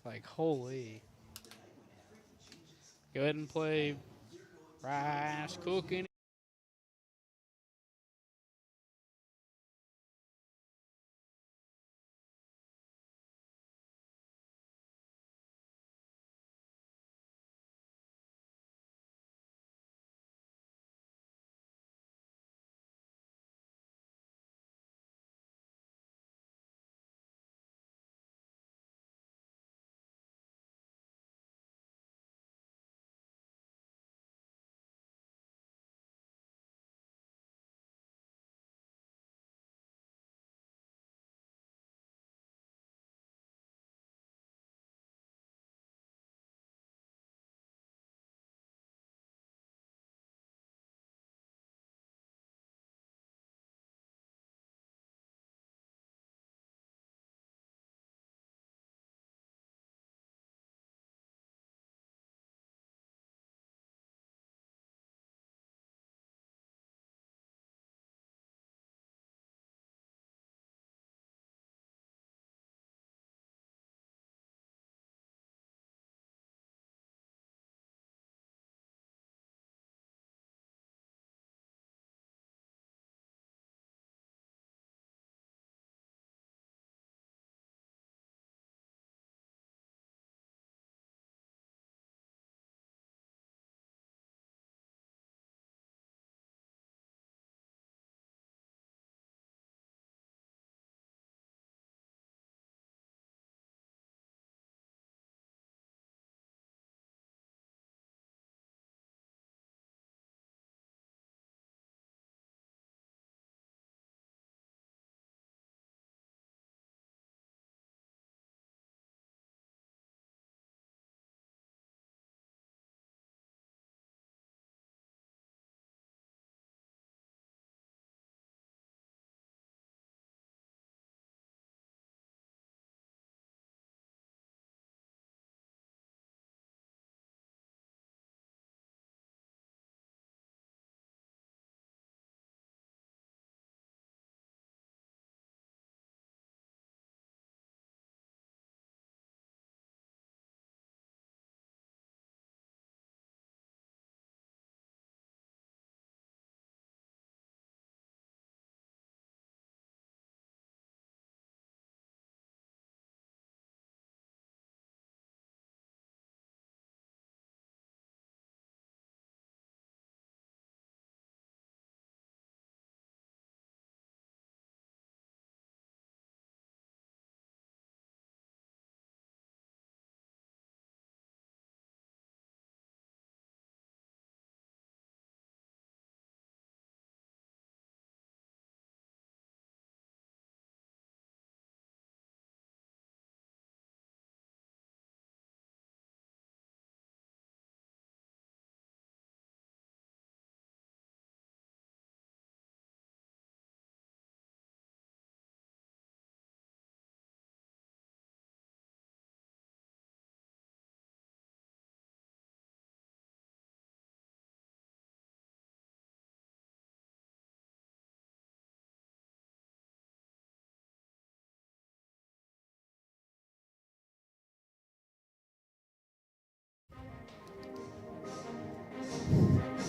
Like, holy. Go ahead and play rice cooking.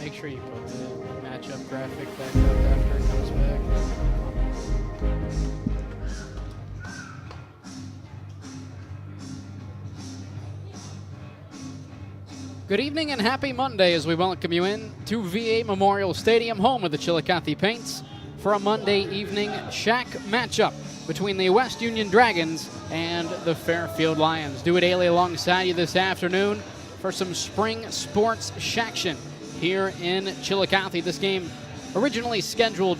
Make sure you put the matchup graphic back up after it comes back. Good evening and happy Monday as we welcome you in to VA Memorial Stadium, home of the Chillicothe Paints, for a Monday evening shack matchup between the West Union Dragons and the Fairfield Lions. Dewey Daly alongside you this afternoon for some spring sports shaction here in Chillicothe. This game originally scheduled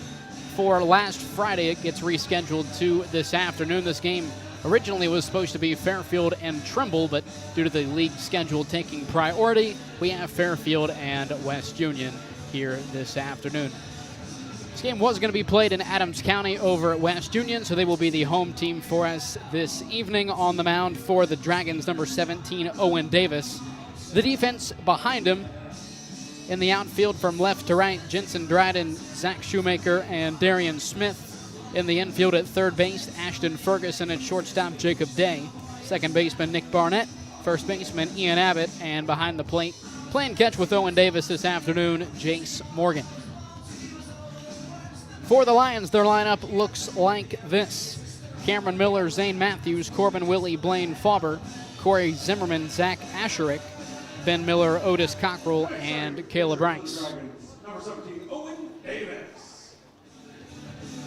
for last Friday. It gets rescheduled to this afternoon. This game originally was supposed to be Fairfield and Trimble, but due to the league schedule taking priority, we have Fairfield and West Union here this afternoon. This game was going to be played in Adams County over at West Union, so they will be the home team for us this evening. On the mound for the Dragons, number 17, Owen Davis. The defense behind him in the outfield from left to right, Jensen Dryden, Zach Shoemaker, and Darian Smith. In the infield at third base, Ashton Ferguson, at shortstop, Jacob Day. second baseman Nick Barnett, first baseman Ian Abbott, and behind the plate, playing catch with Owen Davis this afternoon, Jace Morgan. For the Lions, their lineup looks like this. Cameron Miller, Zane Matthews, Corbin Willie, Blaine Fauber, Corey Zimmerman, Zach Asherick, Ben Miller, Otis Cockrell, and Caleb Rice. Number 17, Owen Davis.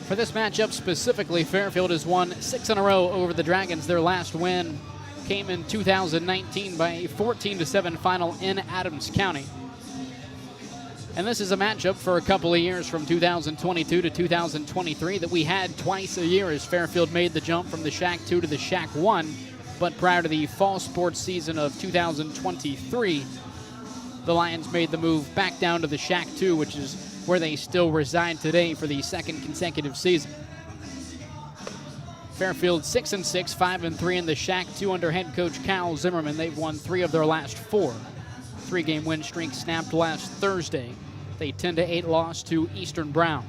For this matchup specifically, Fairfield has won 6 in a row over the Dragons. Their last win came in 2019 by a 14-7 final in Adams County. And this is a matchup for a couple of years from 2022 to 2023 that we had twice a year as Fairfield made the jump from the Shack 2 to the Shack 1. But prior to the fall sports season of 2023, the Lions made the move back down to the Shack 2, which is where they still reside today for the second consecutive season. Fairfield 6-6, 5-3 in the Shack 2 under head coach Cal Zimmerman. They've won 3 of their last 4. 3-game win streak snapped last Thursday. They 10-8 loss to Eastern Brown.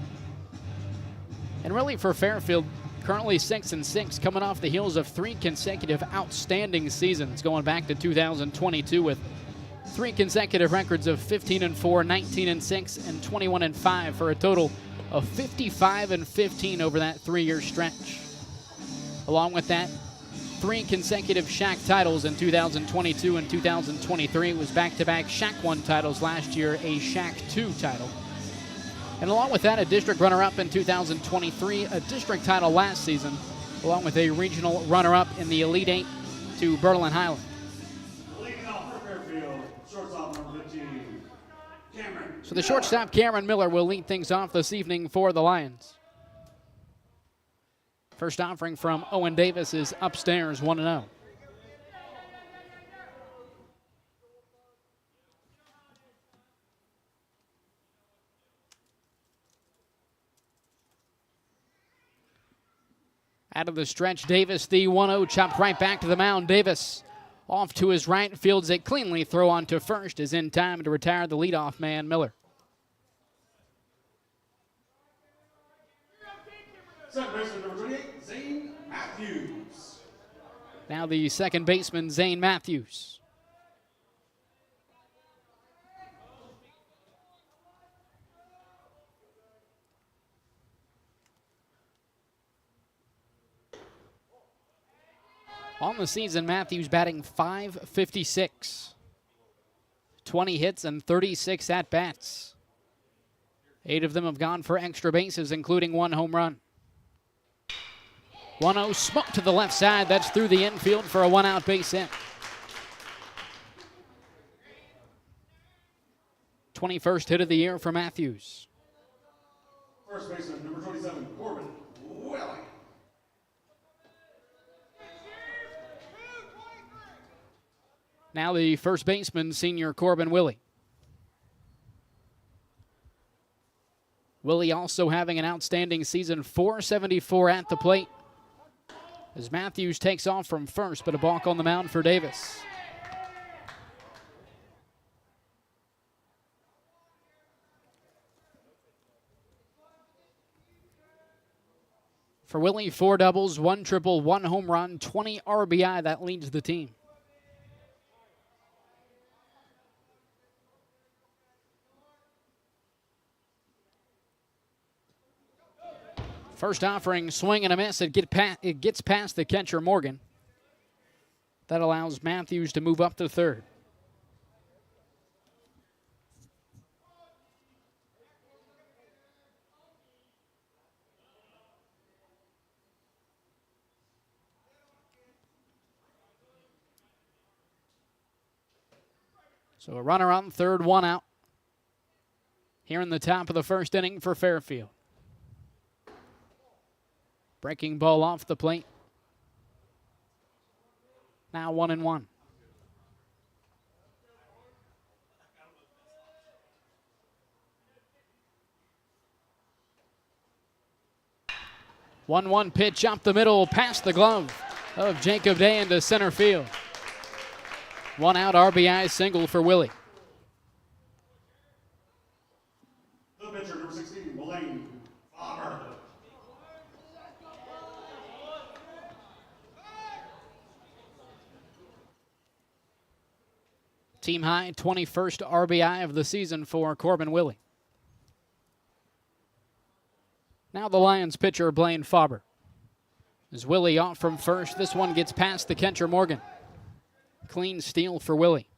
And really for Fairfield, currently 6-6, coming off the heels of 3 consecutive outstanding seasons, going back to 2022 with 3 consecutive records of 15-4, 19-6, and 21-5 for a total of 55-15 over that 3-year stretch. Along with that, 3 consecutive Shack titles in 2022 and 2023. It was back-to-back Shack 1 titles last year, a Shack 2 title. And along with that, a district runner-up in 2023, a district title last season, along with a regional runner-up in the Elite 8 to Berlin Highland. Leading off for Fairfield, shortstop number 15, Cameron. So the shortstop, Cameron Miller, will lead things off this evening for the Lions. First offering from Owen Davis is upstairs, 1-0. Out of the stretch, Davis, the 1-0, chopped right back to the mound. Davis off to his right, fields it cleanly, throw on to first, is in time to retire the leadoff man, Miller. Second baseman number 28, Zane Matthews. Now the second baseman, Zane Matthews. On the season, Matthews batting .556. 20 hits and 36 at-bats. 8 of them have gone for extra bases, including 1 home run. 1-0 smoke to the left side. That's through the infield for a 1-out base hit. 21st hit of the year for Matthews. First baseman number 27, Corbin Willie. Now the first baseman, senior Corbin Willie. Willie also having an outstanding season, .474 at the plate. As Matthews takes off from first, but a balk on the mound for Davis. For Willie, 4 doubles, 1 triple, 1 home run, 20 RBI. That leads the team. First offering, swing and a miss. It gets past the catcher, Morgan. That allows Matthews to move up to third. So a runner on third, 1 out. Here in the top of the first inning for Fairfield. Breaking ball off the plate. Now 1-1. One pitch up the middle, past the glove of Jacob Day into center field. 1 out RBI single for Willie. The pitcher number 16, Blaine Fauber. Team high 21st RBI of the season for Corbin Willie. Now the Lions pitcher Blaine Faber. As Willie off from first, this one gets past the catcher Morgan. Clean steal for Willie.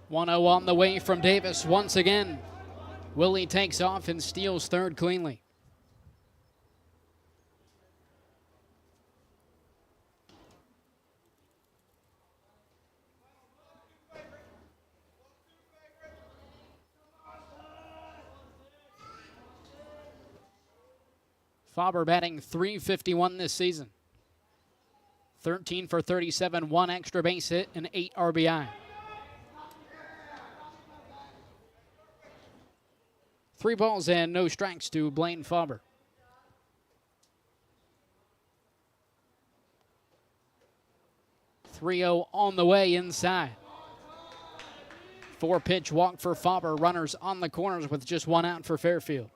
One 0 on the way from Davis once again. Willie takes off and steals third cleanly. Faber batting .351 this season. 13 for 37, 1 extra base hit, and 8 RBI. 3 balls and no strikes to Blaine Faber. .30 on the way inside. 4-pitch walk for Faber. Runners on the corners with just 1 out for Fairfield.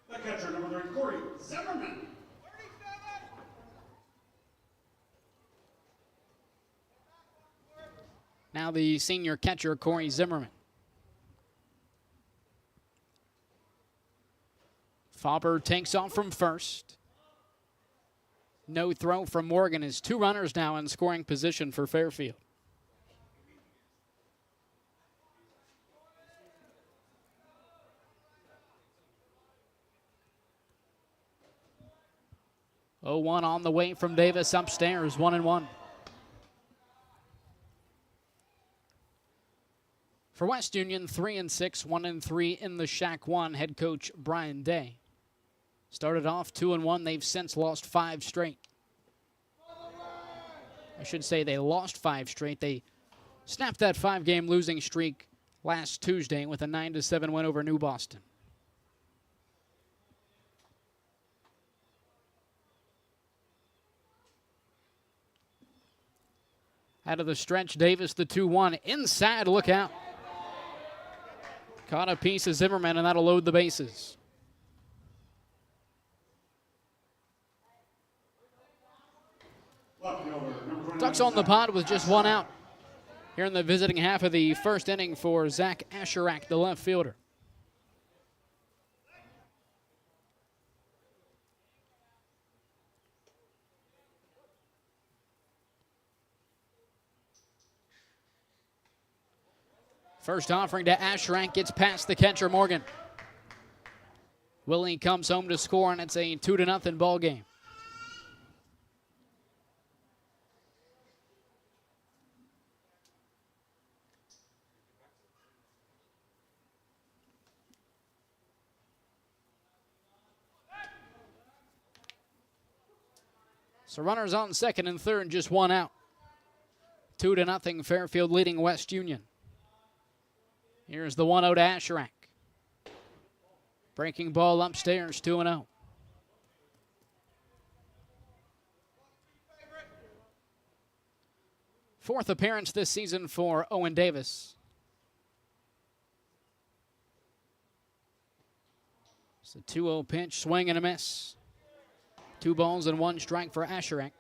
The catcher, number 3, Corey Zimmerman. Now the senior catcher, Corey Zimmerman. Faber takes off from first. No throw from Morgan as 2 runners now in scoring position for Fairfield. Oh, 1 on the way from Davis upstairs, 1-1. For West Union, 3-6, 1-3 in the Shack 1, head coach Brian Day. Started off 2-1. They've since lost 5 straight. I should say they lost 5 straight. They snapped that 5-game losing streak last Tuesday with a 9-7 win over New Boston. Out of the stretch, Davis the 2-1. Inside, look out. Caught a piece of Zimmerman, and that'll load the bases. Ducks on the pod with just 1 out. Here in the visiting half of the first inning for Zach Asherak, the left fielder. First offering to Asherak gets past the catcher Morgan. Willie comes home to score, and it's a 2-0 ball game. So runners on second and third, just 1 out. 2-0 Fairfield leading West Union. Here's the 1-0 to Asherak. Breaking ball upstairs, 2-0. Fourth appearance this season for Owen Davis. It's a 2-0 pitch, swing and a miss. 2 balls and 1 strike for Asherak.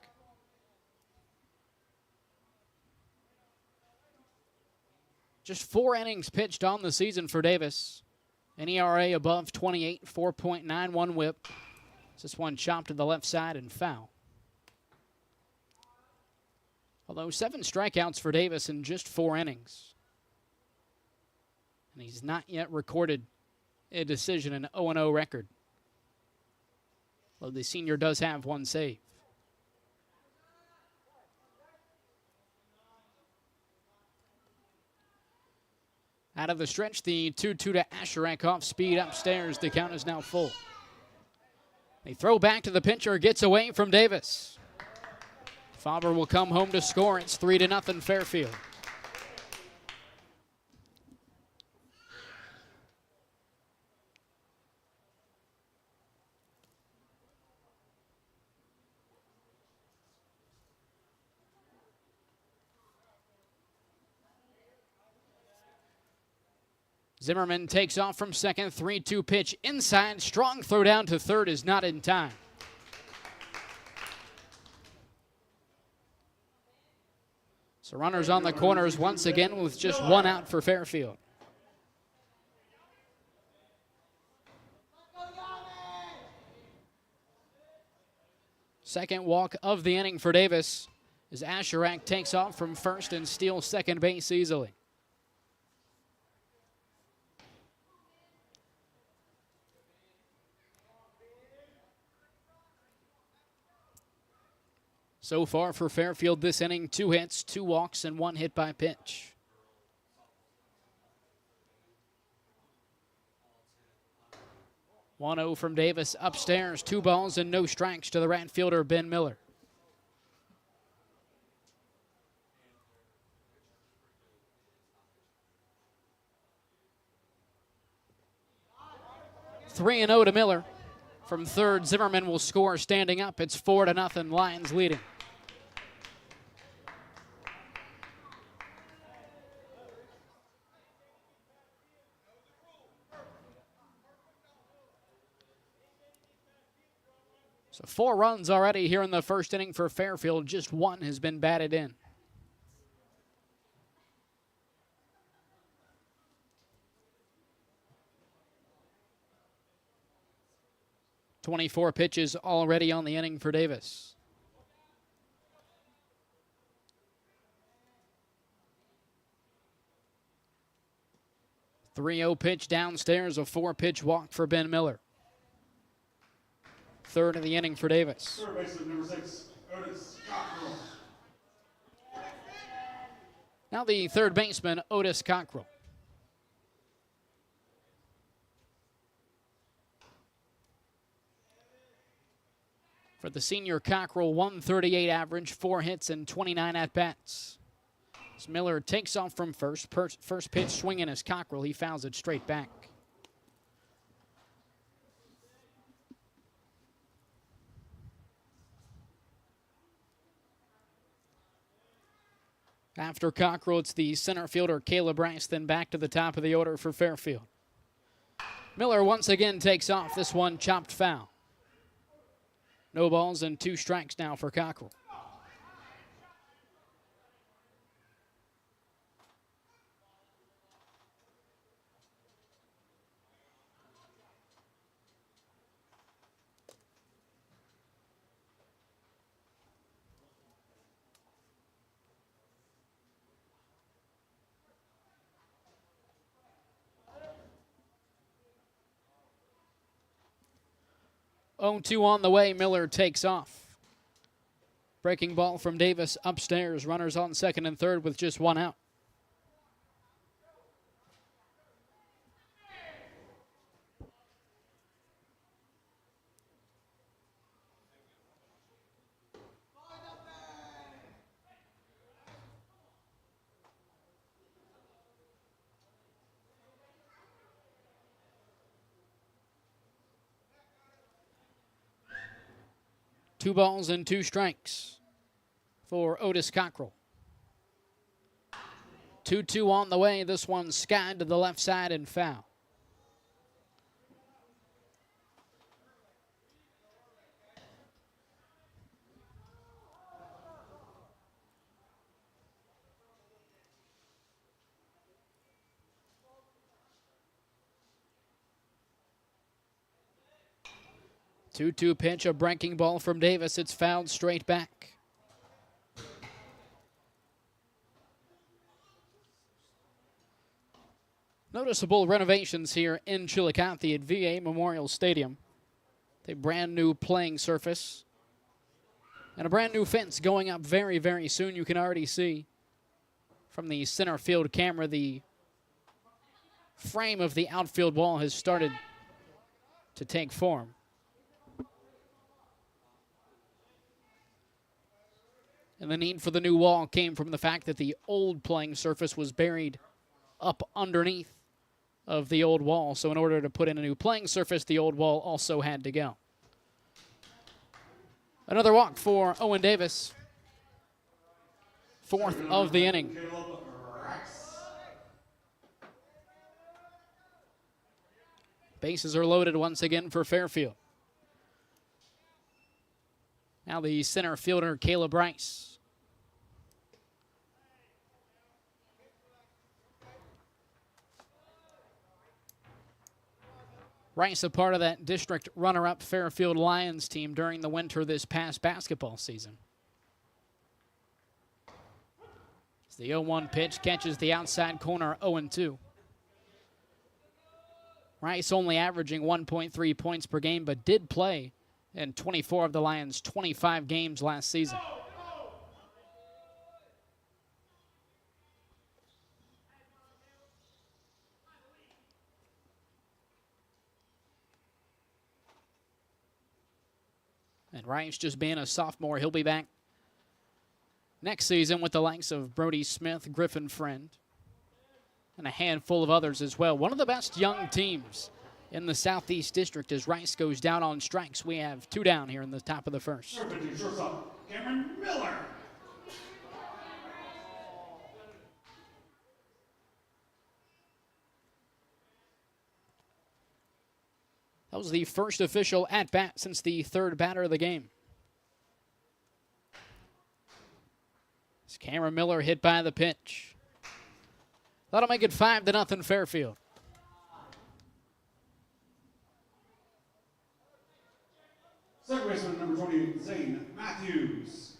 Just 4 innings pitched on the season for Davis. An ERA above 28, 4.91 whip. This one chopped to the left side and foul. Although 7 strikeouts for Davis in just 4 innings. And he's not yet recorded a decision, an 0-0 record. Though the senior does have 1 save. Out of the stretch, the 2-2 to Asherak off speed upstairs. The count is now full. They throw back to the pitcher, gets away from Davis. Faber will come home to score. It's 3-0 Fairfield. Zimmerman takes off from second, 3-2 pitch inside. Strong throw down to third is not in time. So runners on the corners once again with just one out for Fairfield. Second walk of the inning for Davis as Asherak takes off from first and steals second base easily. So far for Fairfield this inning, 2 hits, 2 walks, and 1 hit by pitch. "1-0 from Davis upstairs, 2 balls and no strikes to the right fielder, Ben Miller. "3-0 to Miller. From third, Zimmerman will score standing up. It's 4-0, Lions leading. So 4 runs already here in the first inning for Fairfield. Just 1 has been batted in. "24 pitches already on the inning for Davis. "3-0 pitch downstairs, a 4-pitch walk for Ben Miller. Third of the inning for Davis. Third baseman number 6, Otis Cockrell. Now the third baseman, Otis Cockrell. For the senior, Cockrell, 138 average, 4 hits and 29 at-bats. As Miller takes off from first. First pitch swinging as Cockrell. He fouls it straight back. After Cockrell, it's the center fielder, Caleb Rice, then back to the top of the order for Fairfield. Miller once again takes off. This one chopped foul. No balls and 2 strikes now for Cockrell. Oh, 2 on the way. Miller takes off. Breaking ball from Davis upstairs. Runners on second and third with just 1 out. Two balls and 2 strikes for Otis Cockrell. 2-2 on the way. This one skied to the left side and foul. Two-two pitch, a breaking ball from Davis. It's fouled straight back. Noticeable renovations here in Chillicothe at VA Memorial Stadium. A brand new playing surface and a brand new fence going up very, very soon. You can already see from the center field camera the frame of the outfield wall has started to take form. And the need for the new wall came from the fact that the old playing surface was buried up underneath of the old wall. So in order to put in a new playing surface, the old wall also had to go. Another walk for Owen Davis. 4th of the inning. Bases are loaded once again for Fairfield. Now the center fielder, Caleb Rice. Rice, a part of that district runner-up Fairfield Lions team during the winter this past basketball season. As the 0-1 pitch catches the outside corner, 0-2. Rice only averaging 1.3 points per game, but did play in 24 of the Lions' 25 games last season. And Rice just being a sophomore, he'll be back next season with the likes of Brody Smith, Griffin Friend, and a handful of others as well. One of the best young teams in the Southeast District as Rice goes down on strikes. We have 2 down here in the top of the first. Shortstop, Cameron Miller. That was the first official at-bat since the third batter of the game. As Cameron Miller hit by the pitch. That'll make it 5-0 Fairfield. Second baseman, number 20, Zane Matthews.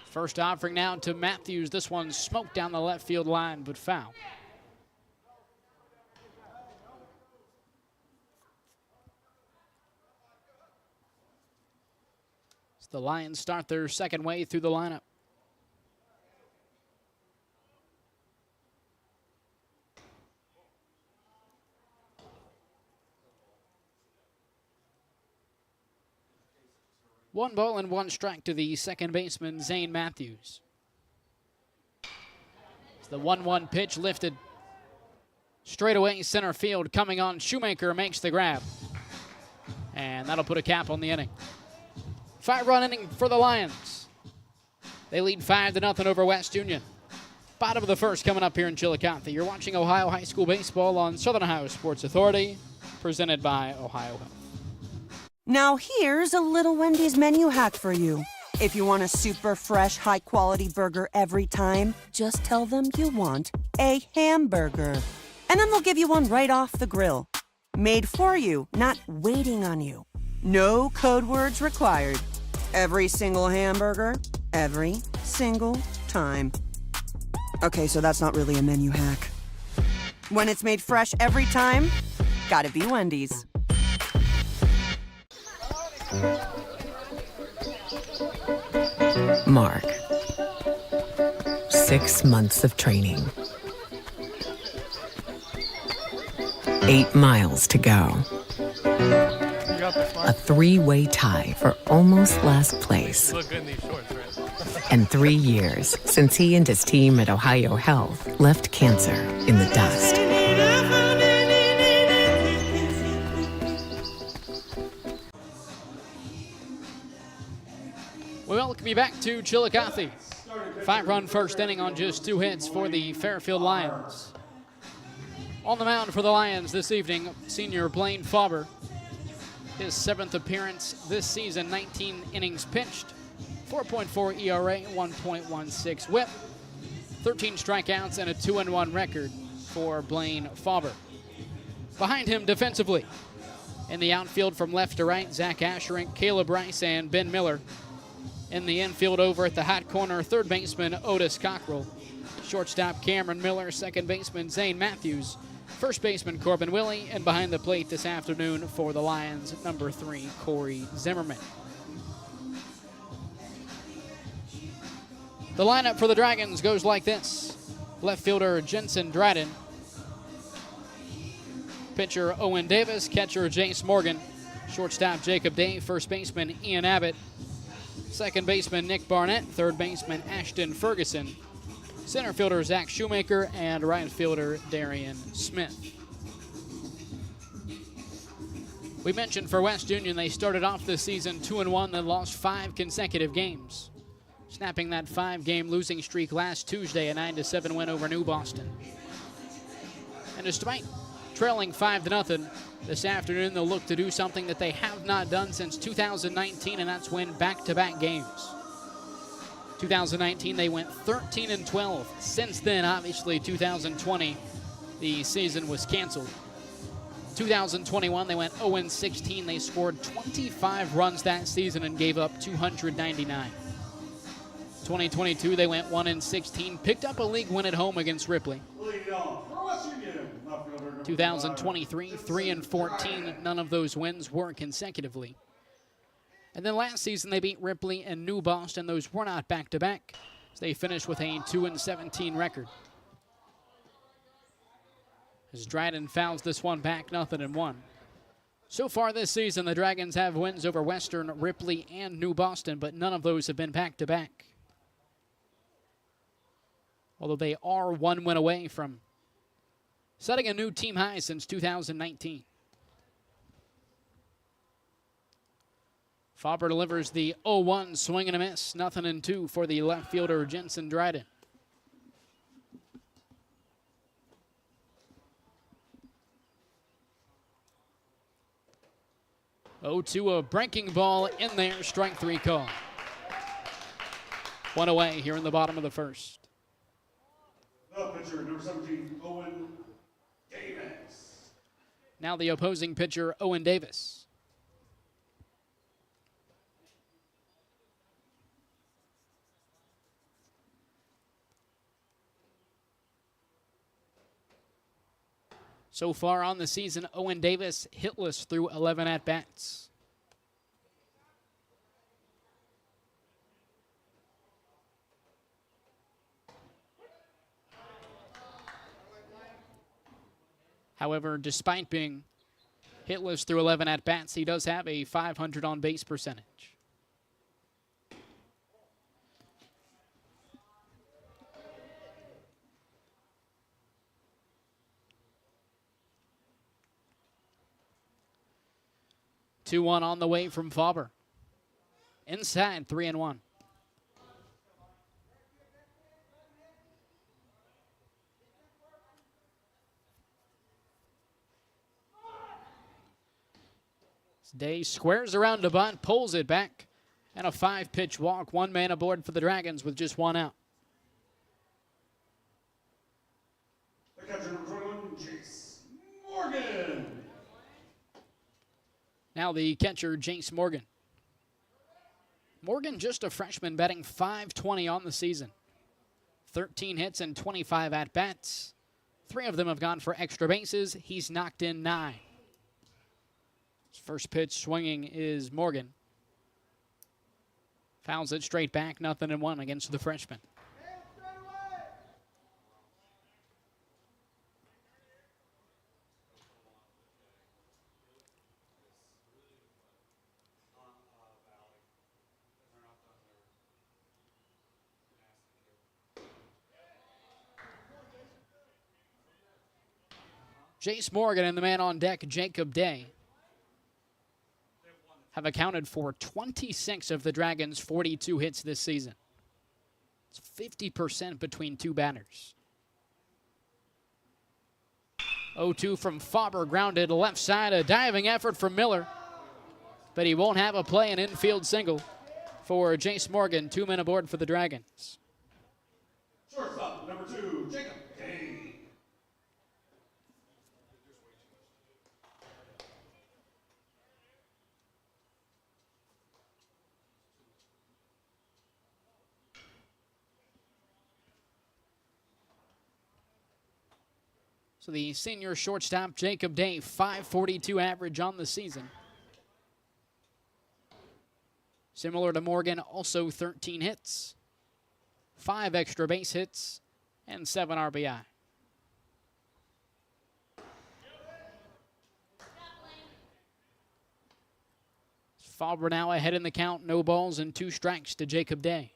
First offering now to Matthews. This one smoked down the left field line, but foul. As the Lions start their second wave through the lineup. One ball and one strike to the second baseman, Zane Matthews. As the 1-1 pitch lifted straight away center field. Coming on, Shoemaker makes the grab. And that'll put a cap on the inning. 5-run inning for the Lions. They lead 5-0 over West Union. Bottom of the first coming up here in Chillicothe. You're watching Ohio High School Baseball on Southern Ohio Sports Authority, presented by Ohio Health. Now here's a little Wendy's menu hack for you. If you want a super fresh, high-quality burger every time, just tell them you want a hamburger. And then they'll give you one right off the grill. Made for you, not waiting on you. No code words required. Every single hamburger, every single time. Okay, so that's not really a menu hack. When it's made fresh every time, gotta be Wendy's. Mark. 6 months of training. 8 miles to go. A 3-way tie for almost last place. Look good in these shorts, right? And 3 years since he and his team at Ohio Health left cancer in the dust. We welcome you back to Chillicothe. 5-run first inning on just 2 hits for the Fairfield Lions. On the mound for the Lions this evening, senior Blaine Fauber. His 7th appearance this season, 19 innings pitched, 4.4 ERA, 1.16 whip, 13 strikeouts, and a 2-1 record for Blaine Fauber. Behind him defensively, in the outfield from left to right, Zach Asherink, Caleb Rice, and Ben Miller. In the infield over at the hot corner, third baseman Otis Cockrell. Shortstop Cameron Miller, second baseman Zane Matthews, first baseman Corbin Willie, and behind the plate this afternoon for the Lions, number 3, Corey Zimmerman. The lineup for the Dragons goes like this. Left fielder Jensen Dryden. Pitcher Owen Davis, catcher Jace Morgan. Shortstop Jacob Day, first baseman Ian Abbott. Second baseman Nick Barnett, third baseman Ashton Ferguson. center fielder Zach Shoemaker, and right fielder Darian Smith. We mentioned for West Union, they started off this season 2-1, then lost 5 consecutive games, snapping that 5-game losing streak last Tuesday, a 9-7 win over New Boston. And despite trailing 5-0, this afternoon they'll look to do something that they have not done since 2019, and that's win back-to-back games. 2019 they went 13-12. Since then, obviously 2020, the season was canceled. 2021 they went 0-16. They scored 25 runs that season and gave up 299. 2022 they went 1-16, picked up a league win at home against Ripley. 2023 3-14. None of those wins were consecutively. And then last season they beat Ripley and New Boston. Those were not back-to-back. So they finished with a 2-17 record. As Dryden fouls this one back, 0-1. So far this season, the Dragons have wins over Western, Ripley, and New Boston, but none of those have been back-to-back. Although they are 1 win away from setting a new team high since 2019. Faber delivers the 0-1, swing and a miss, 0-2 for the left fielder Jensen Dryden. 0-2, a breaking ball in there, strike 3 call. 1 away here in the bottom of the first. The pitcher, number 17, Owen Davis. Now the opposing pitcher, Owen Davis. So far on the season, Owen Davis hitless through 11 at-bats. However, despite being hitless through 11 at-bats, he does have a .500 on-base percentage. Two-one on the way from Faber. Inside, 3-1. Day squares around to bunt, pulls it back, and a 5-pitch walk. 1 man aboard for the Dragons with just 1 out. The catcher, number 21, Jace Morgan. Now the catcher, Jace Morgan. Morgan, just a freshman, batting .520 on the season. 13 hits and 25 at-bats. 3 of them have gone for extra bases. He's knocked in 9. His first pitch swinging is Morgan. Fouls it straight back, 0-1 against the freshman. Jace Morgan and the man on deck, Jacob Day, have accounted for 26 of the Dragons' 42 hits this season. It's 50% between 2 batters. 0-2 from Faber, grounded left side, a diving effort from Miller, but he won't have a play, an infield single for Jace Morgan. 2 men aboard for the Dragons. Shortstop, number 2, Jacob Day. So the senior shortstop, Jacob Day, .542 average on the season. Similar to Morgan, also 13 hits, 5 extra base hits, and 7 RBI. Faber now ahead in the count, no balls and 2 strikes to Jacob Day.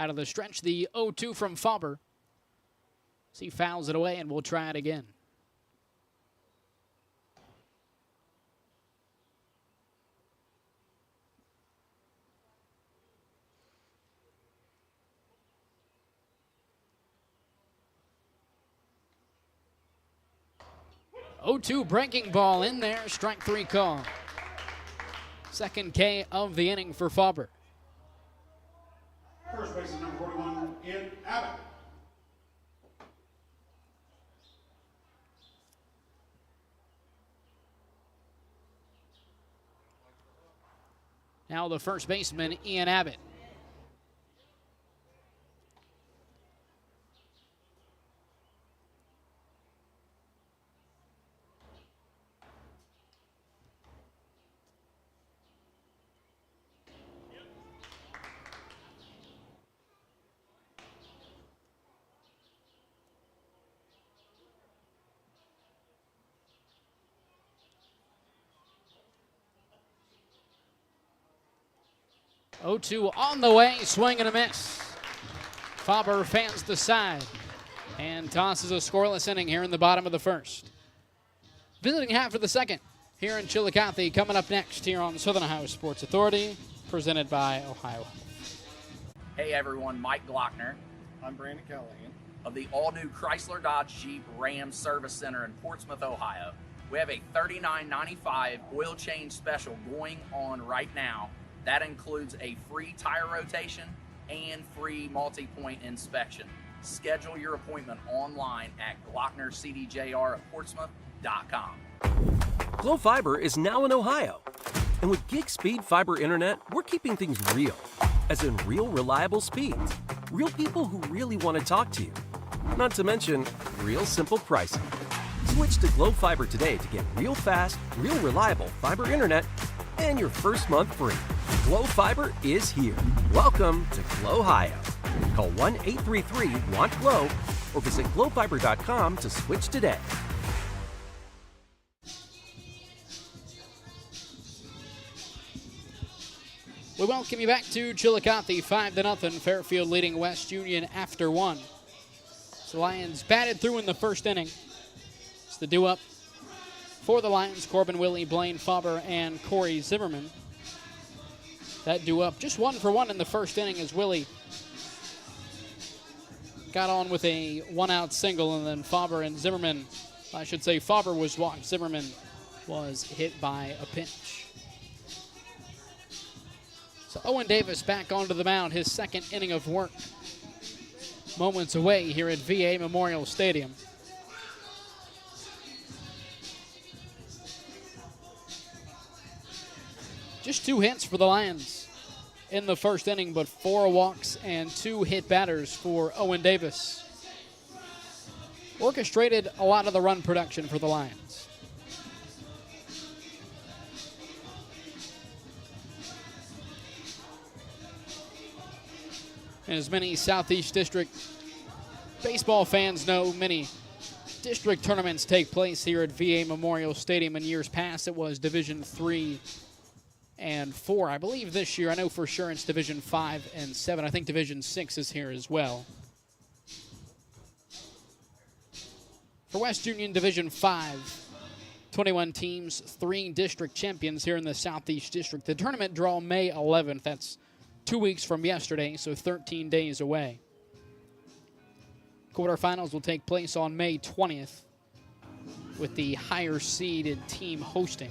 Out of the stretch, the 0-2 from Faber. He fouls it away, and we'll try it again. Oh, 0-2 breaking ball in there, strike 3 call. Second K of the inning for Faber. First baseman number 41, Ian Abbott. Now the first baseman, Ian Abbott. Oh, 0-2 on the way, swing and a miss. Faber fans the side and tosses a scoreless inning here in the bottom of the first. Visiting half of the second here in Chillicothe, coming up next here on Southern Ohio Sports Authority, presented by Ohio. Hey everyone, Mike Glockner. I'm Brandon Callahan. Of the all-new Chrysler Dodge Jeep Ram Service Center in Portsmouth, Ohio. We have a $39.95 oil change special going on right now. That includes a free tire rotation and free multi-point inspection. Schedule your appointment online at GlocknerCDJR@Portsmouth.com. Glo Fiber is now in Ohio. And with gig speed fiber internet, we're keeping things real. As in real reliable speeds. Real people who really want to talk to you. Not to mention, real simple pricing. Switch to Glo Fiber today to get real fast, real reliable fiber internet and your first month free. Glo Fiber is here. Welcome to Glo Ohio. Call 1-833-WANT-GLO or visit glofiber.com to switch today. We welcome you back to Chillicothe, 5-0. Fairfield leading West Union after 1. So the Lions batted through in the first inning. It's the due-up for the Lions, Corbin Willie, Blaine Faber, and Corey Zimmerman. That due-up just 1 for 1 in the first inning as Willie got on with a 1-out single, and then Faber and Zimmerman, I should say Faber was walked, Zimmerman was hit by a pinch. So Owen Davis back onto the mound, his second inning of work. Moments away here at VA Memorial Stadium. Just 2 hits for the Lions in the first inning, but 4 walks and 2 hit batters for Owen Davis. Orchestrated a lot of the run production for the Lions. And as many Southeast District baseball fans know, many district tournaments take place here at VA Memorial Stadium. In years past, it was Division III and 4. I believe this year, I know for sure it's Division 5 and 7. I think Division 6 is here as well. For West Union Division 5, 21 teams, 3 district champions here in the Southeast District. The tournament draw May 11th. That's 2 weeks from yesterday, so 13 days away. Quarterfinals will take place on May 20th with the higher seeded team hosting.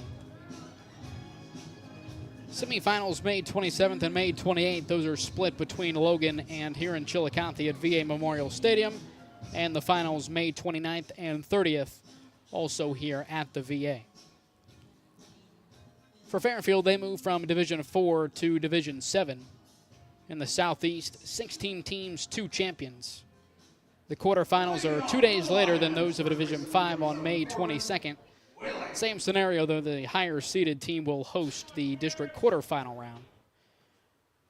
Semifinals May 27th and May 28th. Those are split between Logan and here in Chillicothe at VA Memorial Stadium. And the finals May 29th and 30th, also here at the VA. For Fairfield, they move from Division 4 to Division 7. In the Southeast, 16 teams, 2 champions. The quarterfinals are 2 days later than those of Division 5 on May 22nd. Same scenario, though the higher seeded team will host the district quarterfinal round.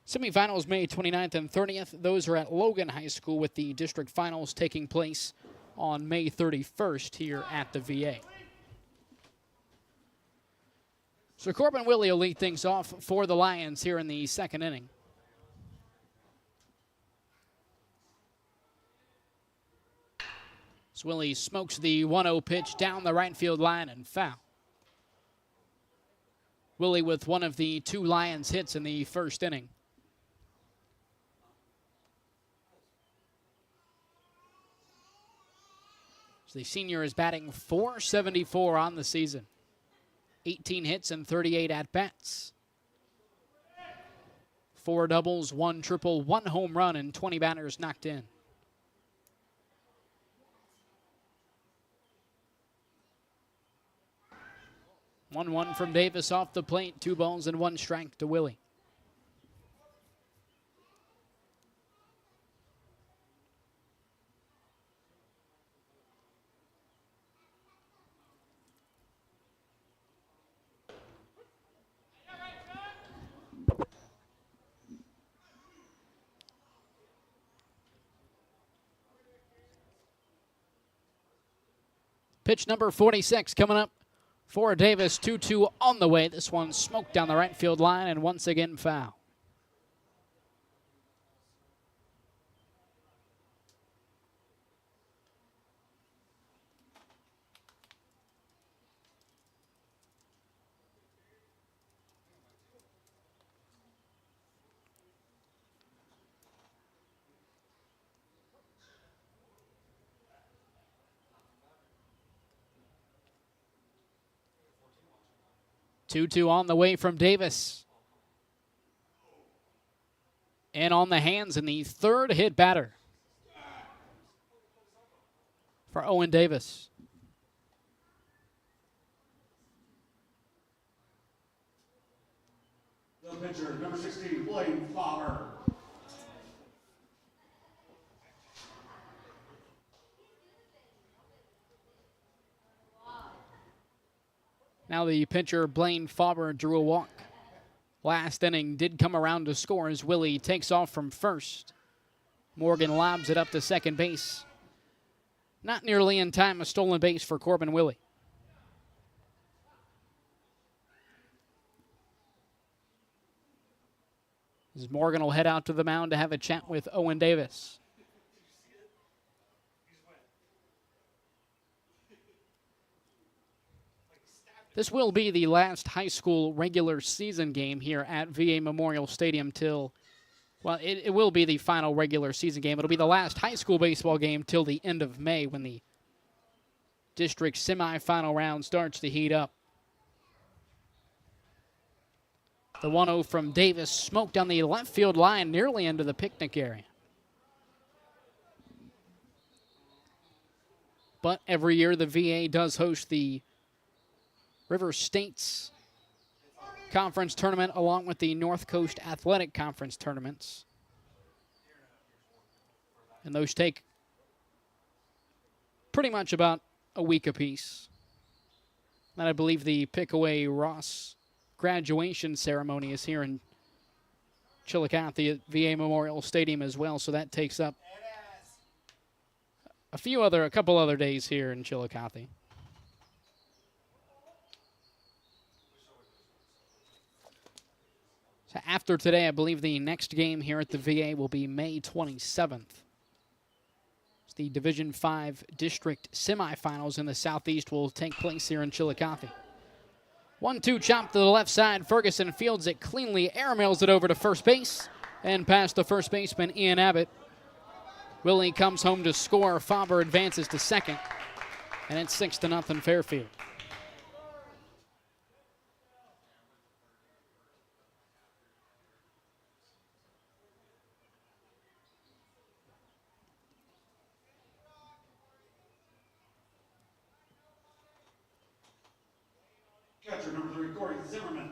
Semifinals May 29th and 30th. Those are at Logan High School, with the district finals taking place on May 31st here at the VA. So Corbin Willie will lead things off for the Lions here in the second inning. As Willie smokes the 1-0 pitch down the right field line and foul. Willie with one of the 2 Lions hits in the first inning. So the senior is batting .474 on the season. 18 hits and 38 at-bats. 4 doubles, 1 triple, 1 home run, and 20 batters knocked in. One from Davis off the plate, 2 balls and 1 strike to Willie. Pitch number 46 coming up for Davis. 2-2 on the way. This one smoked down the right field line and once again foul. Two on the way from Davis. And on the hands in the 3rd hit batter for Owen Davis. The pitcher, number 16, Blaine Fowler. Now the pitcher, Blaine Fauber, drew a walk. Last inning did come around to score as Willie takes off from first. Morgan lobs it up to second base. Not nearly in time, a stolen base for Corbin Willie. As Morgan will head out to the mound to have a chat with Owen Davis. This will be the last high school regular season game here at VA Memorial Stadium till, well, it will be the final regular season game. It'll be the last high school baseball game till the end of May when the district semifinal round starts to heat up. The 1-0 from Davis smoked down the left field line nearly into the picnic area. But every year the VA does host the River States Conference Tournament along with the North Coast Athletic Conference tournaments. And those take pretty much about a week apiece. And I believe the Pickaway Ross graduation ceremony is here in Chillicothe at VA Memorial Stadium as well, so that takes up a couple other days here in Chillicothe. So after today, I believe the next game here at the VA will be May 27th. It's the Division V district semifinals in the Southeast will take place here in Chillicothe. 1-2 chop to the left side. Ferguson fields it cleanly, airmails it over to first base and past the first baseman, Ian Abbott. Willie comes home to score. Faber advances to second, and it's 6-0 Fairfield. Catcher number 3, Corey Zimmerman.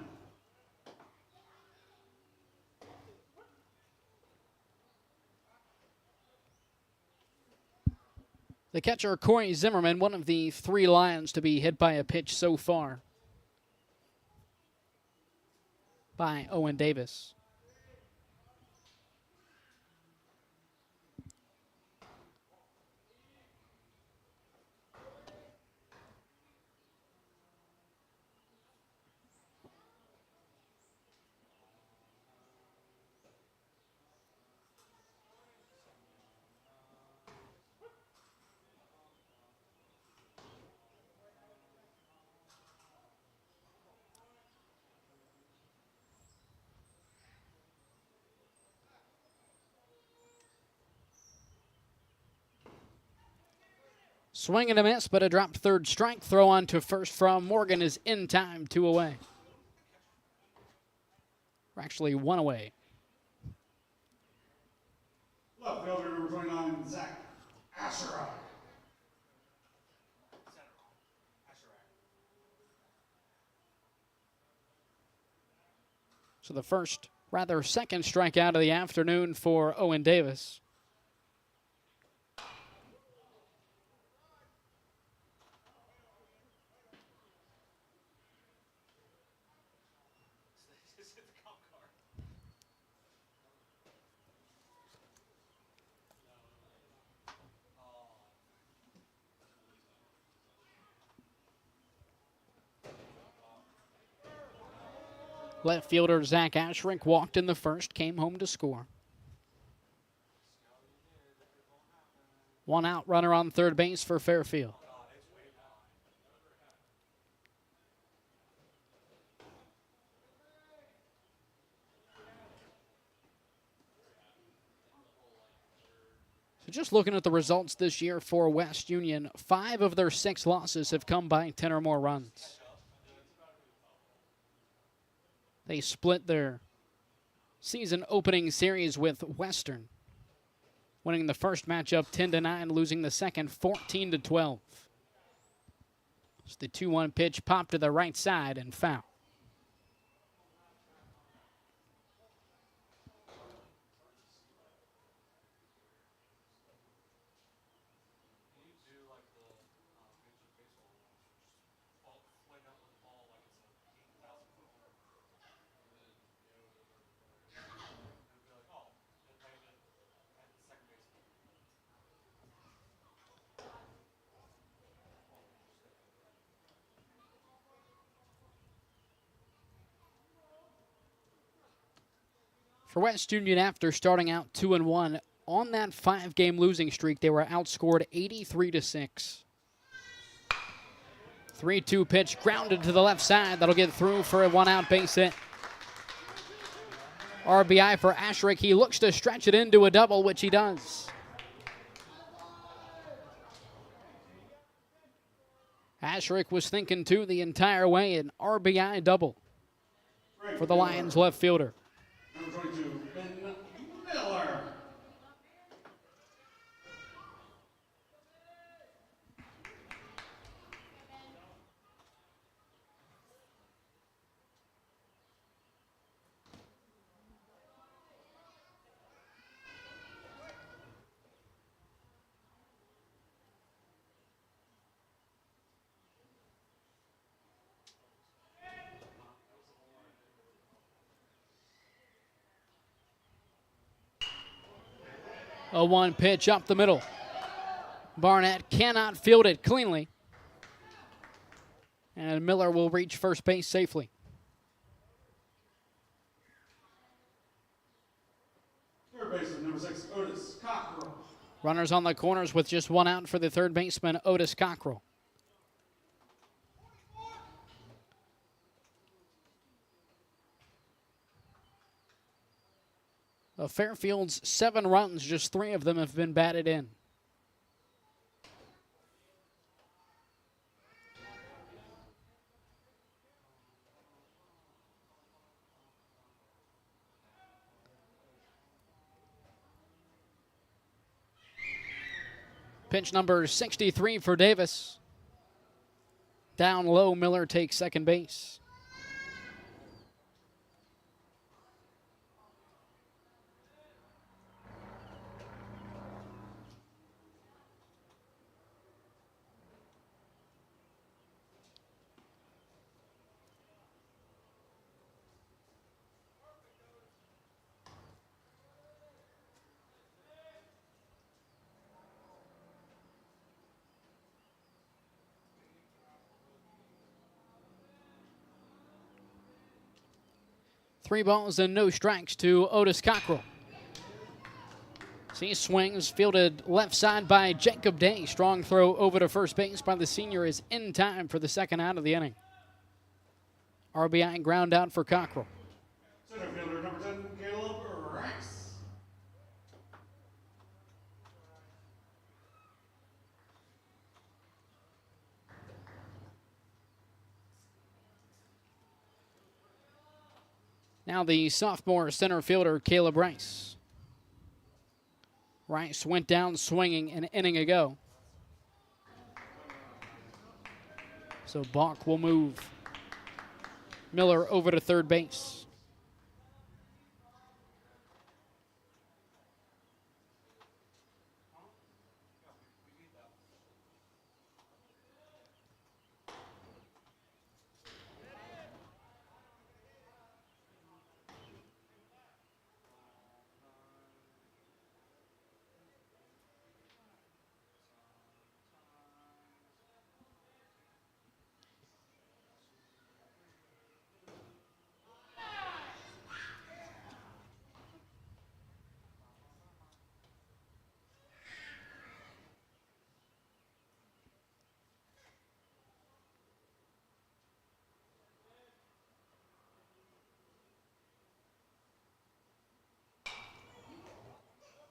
The catcher, Corey Zimmerman, one of the 3 Lions to be hit by a pitch so far by Owen Davis. Swing and a miss, but a dropped third strike. Throw on to first from Morgan is in time, 2 away. Or actually 1 away. Left fielder number 29, Zach Asherak. So the first, rather second strikeout of the afternoon for Owen Davis. Left fielder Zach Asherak walked in the first, came home to score. 1 out, runner on third base for Fairfield. So just looking at the results this year for West Union, 5 of their 6 losses have come by 10 or more runs. They split their season opening series with Western, winning the first matchup 10-9, losing the second 14-12. It's the 2-1 pitch popped to the right side and foul. For West Union, after starting out 2-1, on that 5-game losing streak, they were outscored 83-6. 3-2 pitch grounded to the left side. That'll get through for a 1-out base hit. RBI for Asherak. He looks to stretch it into a double, which he does. Asherak was thinking two the entire way, an RBI double for the Lions left fielder. Number 22, Ben Miller. A 1 pitch up the middle. Barnett cannot field it cleanly. And Miller will reach first base safely. Third baseman, number 6, Otis Cockrell. Runners on the corners with just 1 out for the third baseman, Otis Cockrell. Of Fairfield's 7 runs, just 3 of them have been batted in. Pitch number 63 for Davis. Down low, Miller takes second base. Three balls and no strikes to Otis Cockrell. He swings, fielded left side by Jacob Day. Strong throw over to first base by the senior is in time for the second out of the inning. RBI ground out for Cockrell. Center fielder, number 10, Caleb Rice. Now the sophomore center fielder, Caleb Rice. Rice went down swinging an inning ago. So Bach will move Miller over to third base.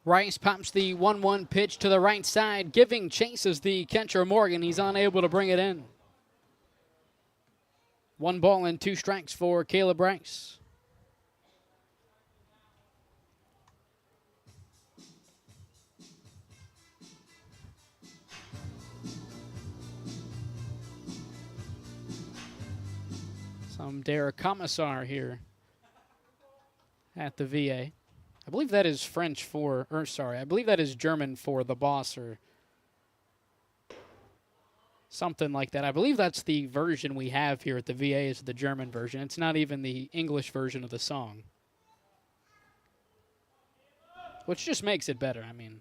Rice pops the 1-1 pitch to the right side, giving chase as the catcher Morgan. He's unable to bring it in. 1 ball and 2 strikes for Caleb Rice. Some Derek Commissar here at the VA. I believe that is French for, or sorry, I believe that is German for the boss or something like that. I believe that's the version we have here at the VA is the German version. It's not even the English version of the song. Which just makes it better. I mean,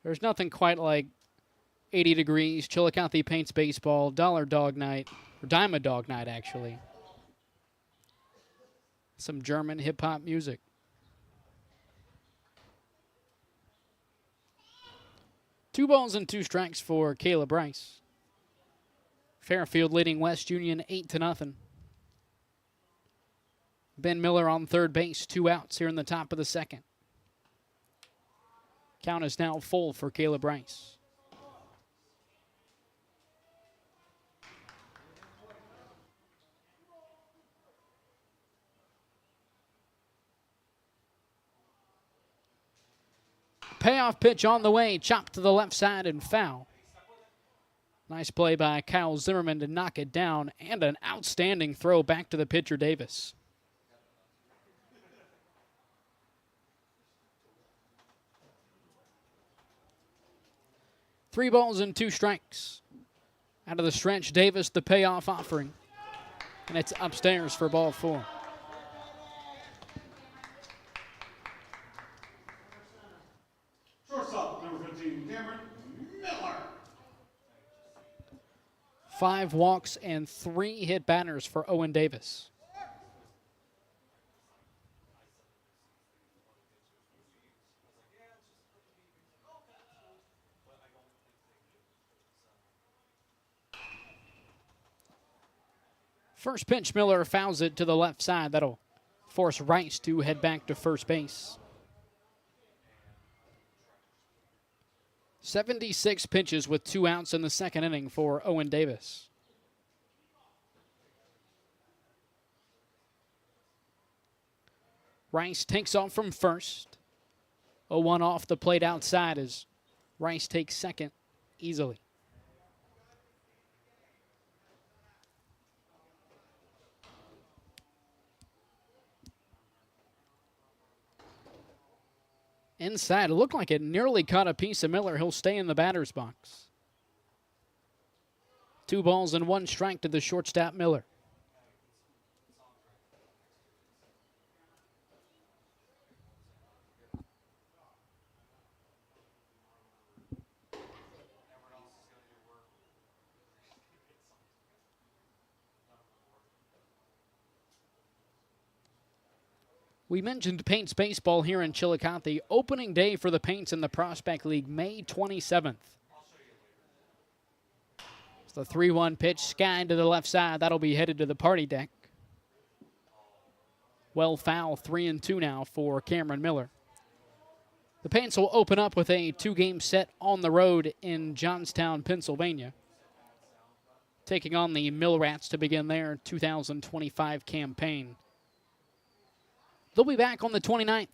there's nothing quite like 80 degrees, Chillicothe Paints baseball, Dollar Dog Night, or Dime a Dog Night actually. Some German hip-hop music. Two balls and 2 strikes for Caleb Rice. Fairfield leading West Union 8-0. Ben Miller on third base, 2 outs here in the top of the second. Count is now full for Caleb Rice. Payoff pitch on the way, chopped to the left side and foul. Nice play by Kyle Zimmerman to knock it down, and an outstanding throw back to the pitcher Davis. Three balls and 2 strikes. Out of the stretch, Davis the payoff offering, and it's upstairs for ball 4. Shortstop, number 15, Cameron Miller. 5 walks and 3 hit batters for Owen Davis. First pitch, Miller fouls it to the left side. That'll force Rice to head back to first base. 76 pitches with 2 outs in the second inning for Owen Davis. Rice takes off from first. 0-1 off the plate outside as Rice takes second easily. Inside, it looked like it nearly caught a piece of Miller. He'll stay in the batter's box. 2 balls and 1 strike to the shortstop Miller. We mentioned Paints baseball here in Chillicothe. Opening day for the Paints in the Prospect League, May 27th. It's the 3-1 pitch, skied to the left side. That'll be headed to the party deck. Well foul, 3-2 now for Cameron Miller. The Paints will open up with a 2-game set on the road in Johnstown, Pennsylvania, taking on the Mill Rats to begin their 2025 campaign. They'll be back on the 29th.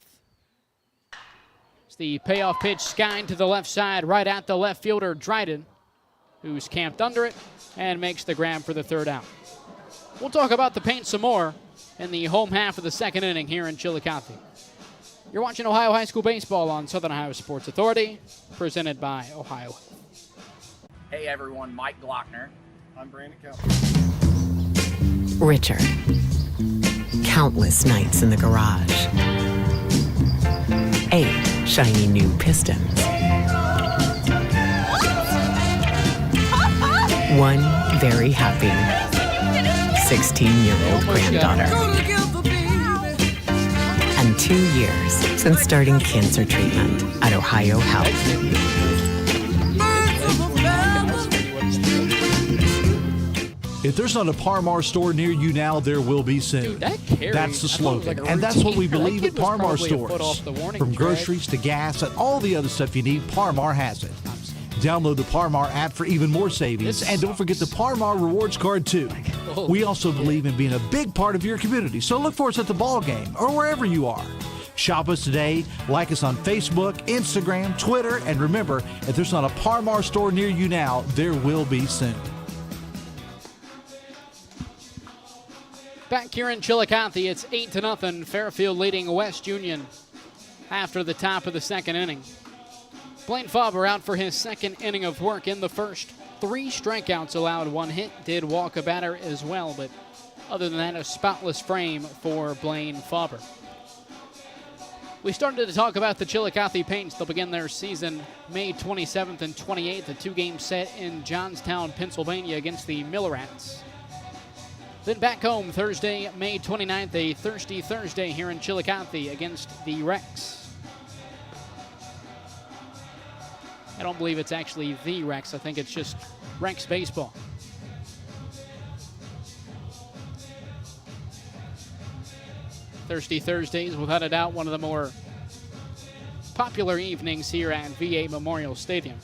It's the payoff pitch skied to the left side, right at the left fielder, Dryden, who's camped under it and makes the grab for the third out. We'll talk about the Paints some more in the home half of the second inning here in Chillicothe. You're watching Ohio High School Baseball on Southern Ohio Sports Authority, presented by Ohio. Hey everyone, Mike Glockner. I'm Brandon Kelly. Richard. Countless nights in the garage. 8 shiny new pistons. 1 very happy 16-year-old granddaughter. And 2 years since starting cancer treatment at Ohio Health. If there's not a Parmar store near you now, there will be soon. Dude, that carry, that's the slogan, like and that's what we routine. believe at That kid was Parmar probably a foot off stores. the warning From track. groceries to gas and all the other stuff you need, Parmar has it. Download the Parmar app for even more savings, and don't forget the Parmar Rewards Card, too. We also believe in being a big part of your community, so look for us at the ball game or wherever you are. Shop us today, like us on Facebook, Instagram, Twitter, and remember, if there's not a Parmar store near you now, there will be soon. Back here in Chillicothe, it's 8-0. Fairfield leading West Union after the top of the second inning. Blaine Faber out for his second inning of work in the first. 3 strikeouts allowed, 1 hit, did walk a batter as well, but other than that, a spotless frame for Blaine Faber. We started to talk about the Chillicothe Paints. They'll begin their season May 27th and 28th, a 2-game set in Johnstown, Pennsylvania against the Millerats. Then back home Thursday, May 29th, a Thirsty Thursday here in Chillicothe against the Rex. I don't believe it's actually the Rex. I think it's just Rex Baseball. Thirsty Thursdays, without a doubt, one of the more popular evenings here at VA Memorial Stadium.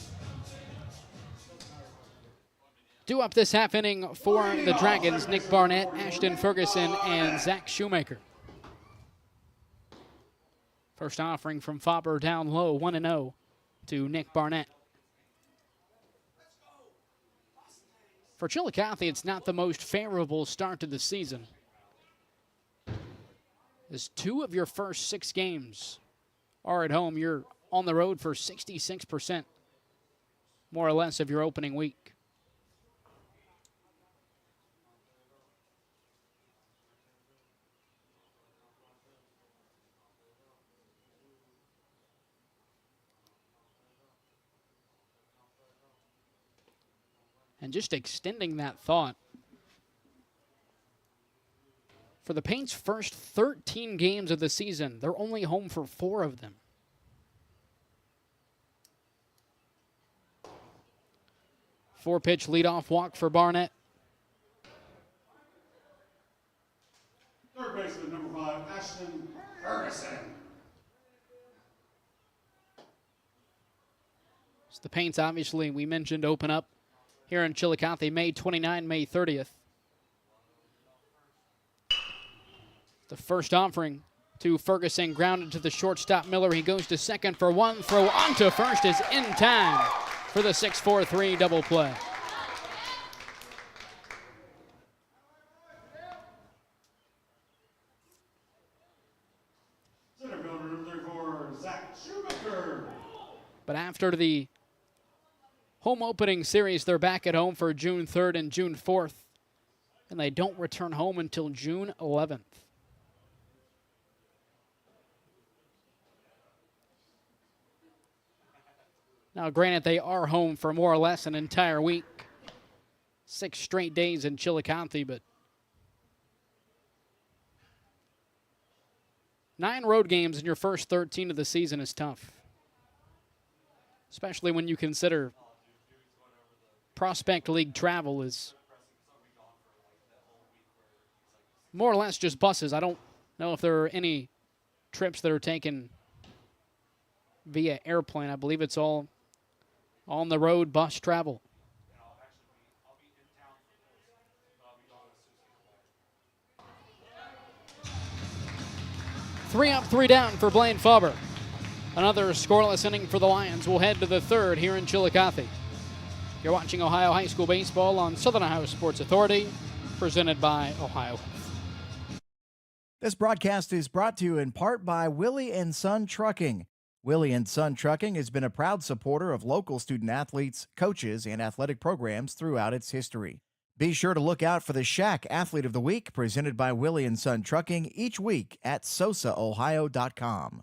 Due up this half inning for the Dragons, Nick Barnett, Ashton Ferguson, and Zach Shoemaker. First offering from Faber down low, 1-0 to Nick Barnett. For Chillicothe, it's not the most favorable start to the season, as 2 of your first 6 games are at home. You're on the road for 66%, more or less, of your opening week. And just extending that thought, for the Paints' first 13 games of the season, they're only home for 4 of them. Four-pitch leadoff walk for Barnett. Third baseman, number 5, Ashton Ferguson. So the Paints, obviously, we mentioned, open up here in Chillicothe, May 29, May 30th. The first offering to Ferguson, grounded to the shortstop Miller. He goes to second for 1. Throw onto first is in time for the 6-4-3 double play. Center fielder, number 34, Zach Shoemaker. But after the home opening series, they're back at home for June 3rd and June 4th, and they don't return home until June 11th. Now, granted, they are home for more or less an entire week, 6 straight days in Chillicothe, but 9 road games in your first 13 of the season is tough, especially when you consider Prospect League travel is more or less just buses. I don't know if there are any trips that are taken via airplane. I believe it's all on the road bus travel. 3 up, 3 down for Blaine Faber. Another scoreless inning for the Lions. We'll head to the third here in Chillicothe. You're watching Ohio High School Baseball on Southern Ohio Sports Authority, presented by Ohio. This broadcast is brought to you in part by Willie & Son Trucking. Willie & Son Trucking has been a proud supporter of local student-athletes, coaches, and athletic programs throughout its history. Be sure to look out for the Shack Athlete of the Week, presented by Willie & Son Trucking, each week at sosaohio.com.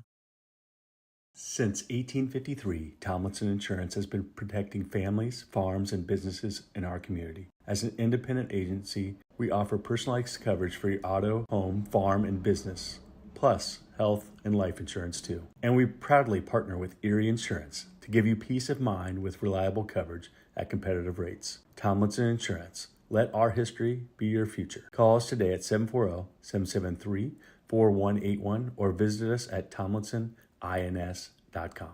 Since 1853, Tomlinson Insurance has been protecting families, farms, and businesses in our community. As an independent agency, we offer personalized coverage for your auto, home, farm, and business, plus health and life insurance too. And we proudly partner with Erie Insurance to give you peace of mind with reliable coverage at competitive rates. Tomlinson Insurance. Let our history be your future. Call us today at 740-773-4181 or visit us at tomlinsonins.com.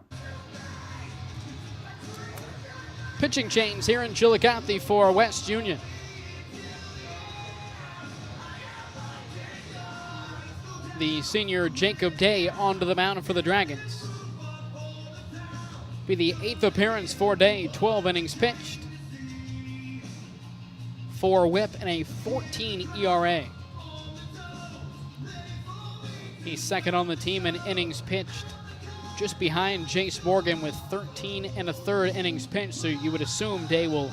Pitching change here in Chillicothe for West Union. The senior Jacob Day onto the mound for the Dragons. Be the 8th appearance for Day, 12 innings pitched, 4 whip, and a 14 ERA. He's second on the team in innings pitched, just behind Jace Morgan with 13 1/3 innings pitched, so you would assume Day will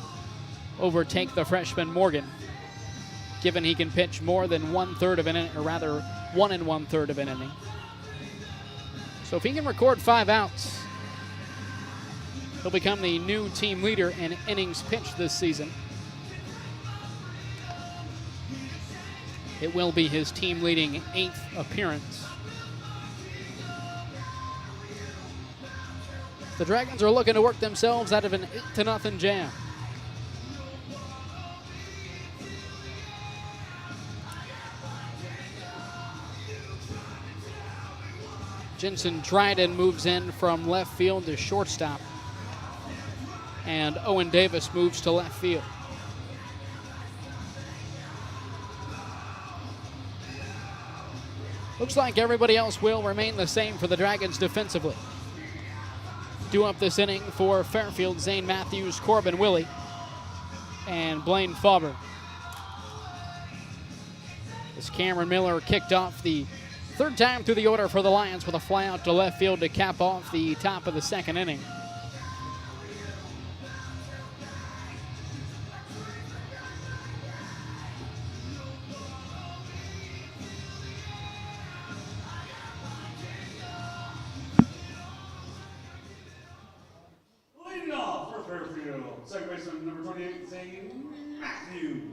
overtake the freshman Morgan, given he can pitch more than 1/3 of an inning, or rather 1 1/3 of an inning. So if he can record 5 outs, he'll become the new team leader in innings pitched this season. It will be his team leading 8th appearance. The Dragons are looking to work themselves out of an 8-0 jam. Jensen Dryden moves in from left field to shortstop, and Owen Davis moves to left field. Looks like everybody else will remain the same for the Dragons defensively. Due up this inning for Fairfield, Zane Matthews, Corbin Willie, and Blaine Faber. As Cameron Miller kicked off the 3rd time through the order for the Lions with a fly out to left field to cap off the top of the 2nd inning. Leading off for Fairfield, second baseman number 28, Zane Matthews.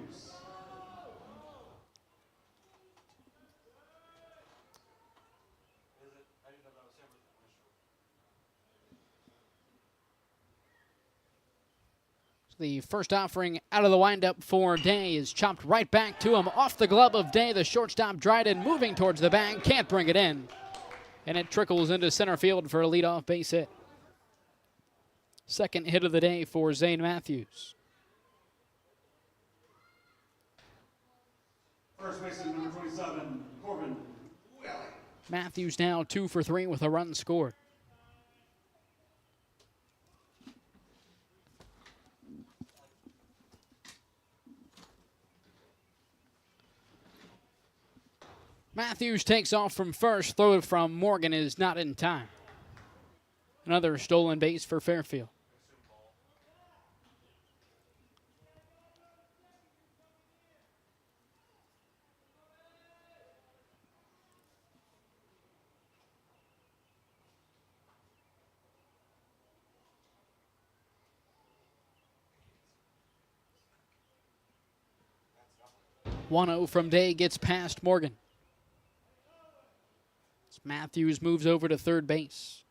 The first offering out of the windup for Day is chopped right back to him off the glove of Day. The shortstop Dryden moving towards the bag, can't bring it in. And it trickles into center field for a leadoff base hit. Second hit of the day for Zane Matthews. First baseman number 27, Corbin Willie. Matthews now 2 for 3 with a run scored. Matthews takes off from first. Throw from Morgan is not in time. Another stolen base for Fairfield. One-0 from Day gets past Morgan. Matthews moves over to third base.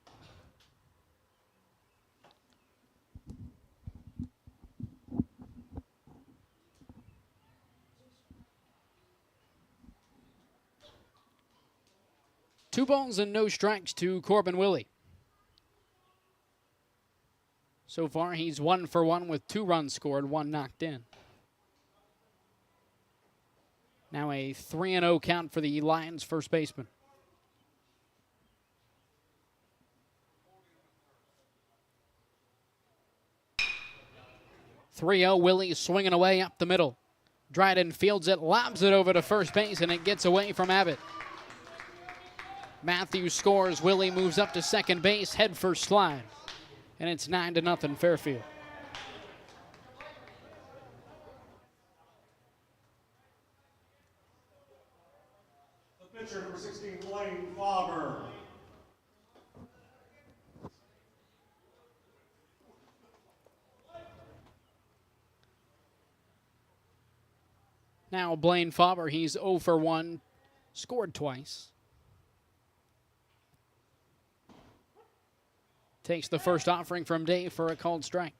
Two balls and no strikes to Corbin Willie. So far, he's 1 for 1 with 2 runs scored, 1 knocked in. Now a 3-0 count for the Lions first baseman. 3-0, Willie swinging away up the middle. Dryden fields it, lobs it over to first base, and it gets away from Abbott. Matthews scores. Willie moves up to second base, head first slide. And it's 9-0 Fairfield. The pitcher, number 16, Blaine Faber. Now Blaine Faber, he's 0 for 1, scored twice. Takes the first offering from Dave for a called strike.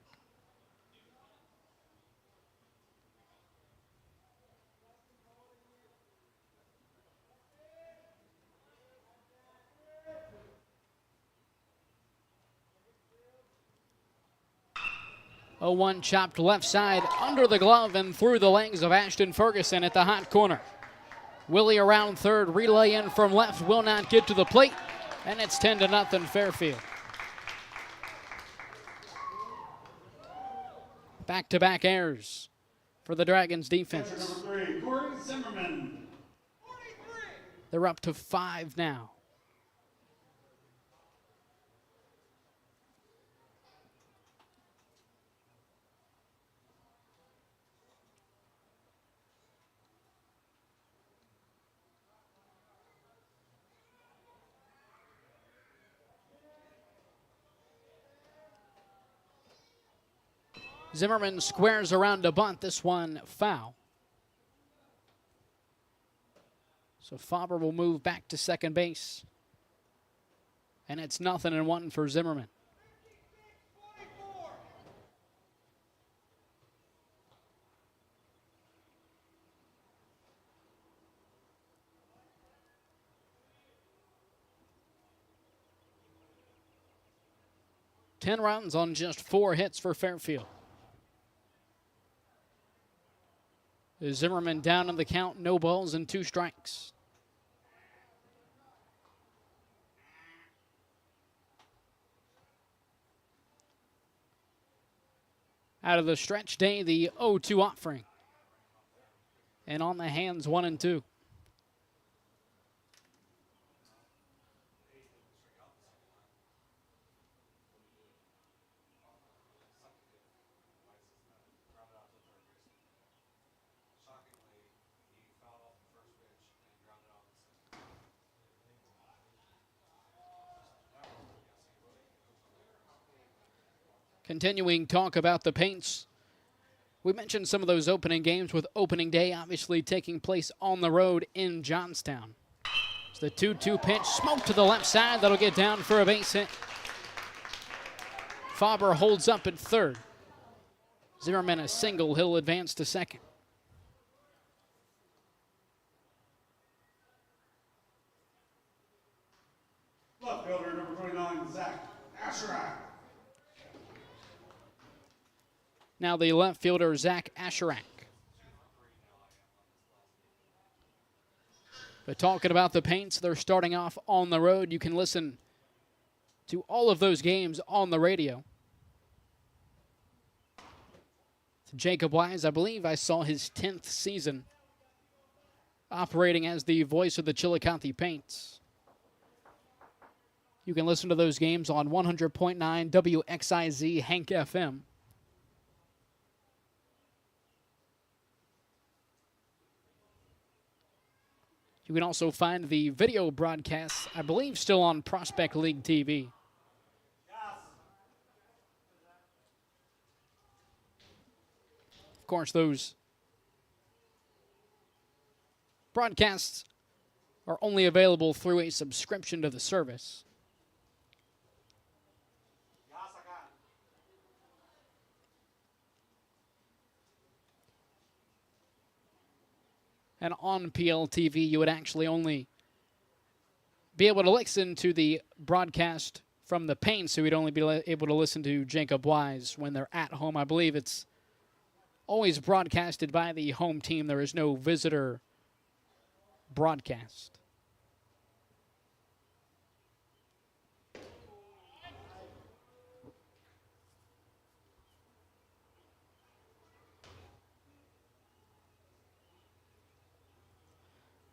Oh, 1 chopped left side under the glove and through the legs of Ashton Ferguson at the hot corner. Willie around third, relay in from left, will not get to the plate, and it's 10-0 Fairfield. Back-to-back errors for the Dragons defense. Number 3, Corey Zimmerman. They're up to 5 now. Zimmerman squares around a bunt. This one foul. So Faber will move back to second base. And it's 0-1 for Zimmerman. Ten runs on just 4 hits for Fairfield. Zimmerman down in the count, no balls and 2 strikes. Out of the stretch day, the 0-2 offering. And on the hands, 1 and 2. Continuing talk about the Paints. We mentioned some of those opening games with opening day obviously taking place on the road in Johnstown. It's the 2-2 pitch, smoke to the left side. That'll get down for a base hit. Faber holds up at third. Zimmerman a single. He'll advance to second. Left fielder, number 29, Zach Asherak. Now the left fielder, Zach Asherak. But talking about the Paints, they're starting off on the road. You can listen to all of those games on the radio. Jacob Wise, I believe I saw his 10th season operating as the voice of the Chillicothe Paints. You can listen to those games on 100.9 WXIZ Hank FM. You can also find the video broadcasts, I believe, still on Prospect League TV. Of course, those broadcasts are only available through a subscription to the service. And on PLTV, you would actually only be able to listen to the broadcast from the Paints, so you'd only be able to listen to Jacob Wise when they're at home. I believe it's always broadcasted by the home team. There is no visitor broadcast.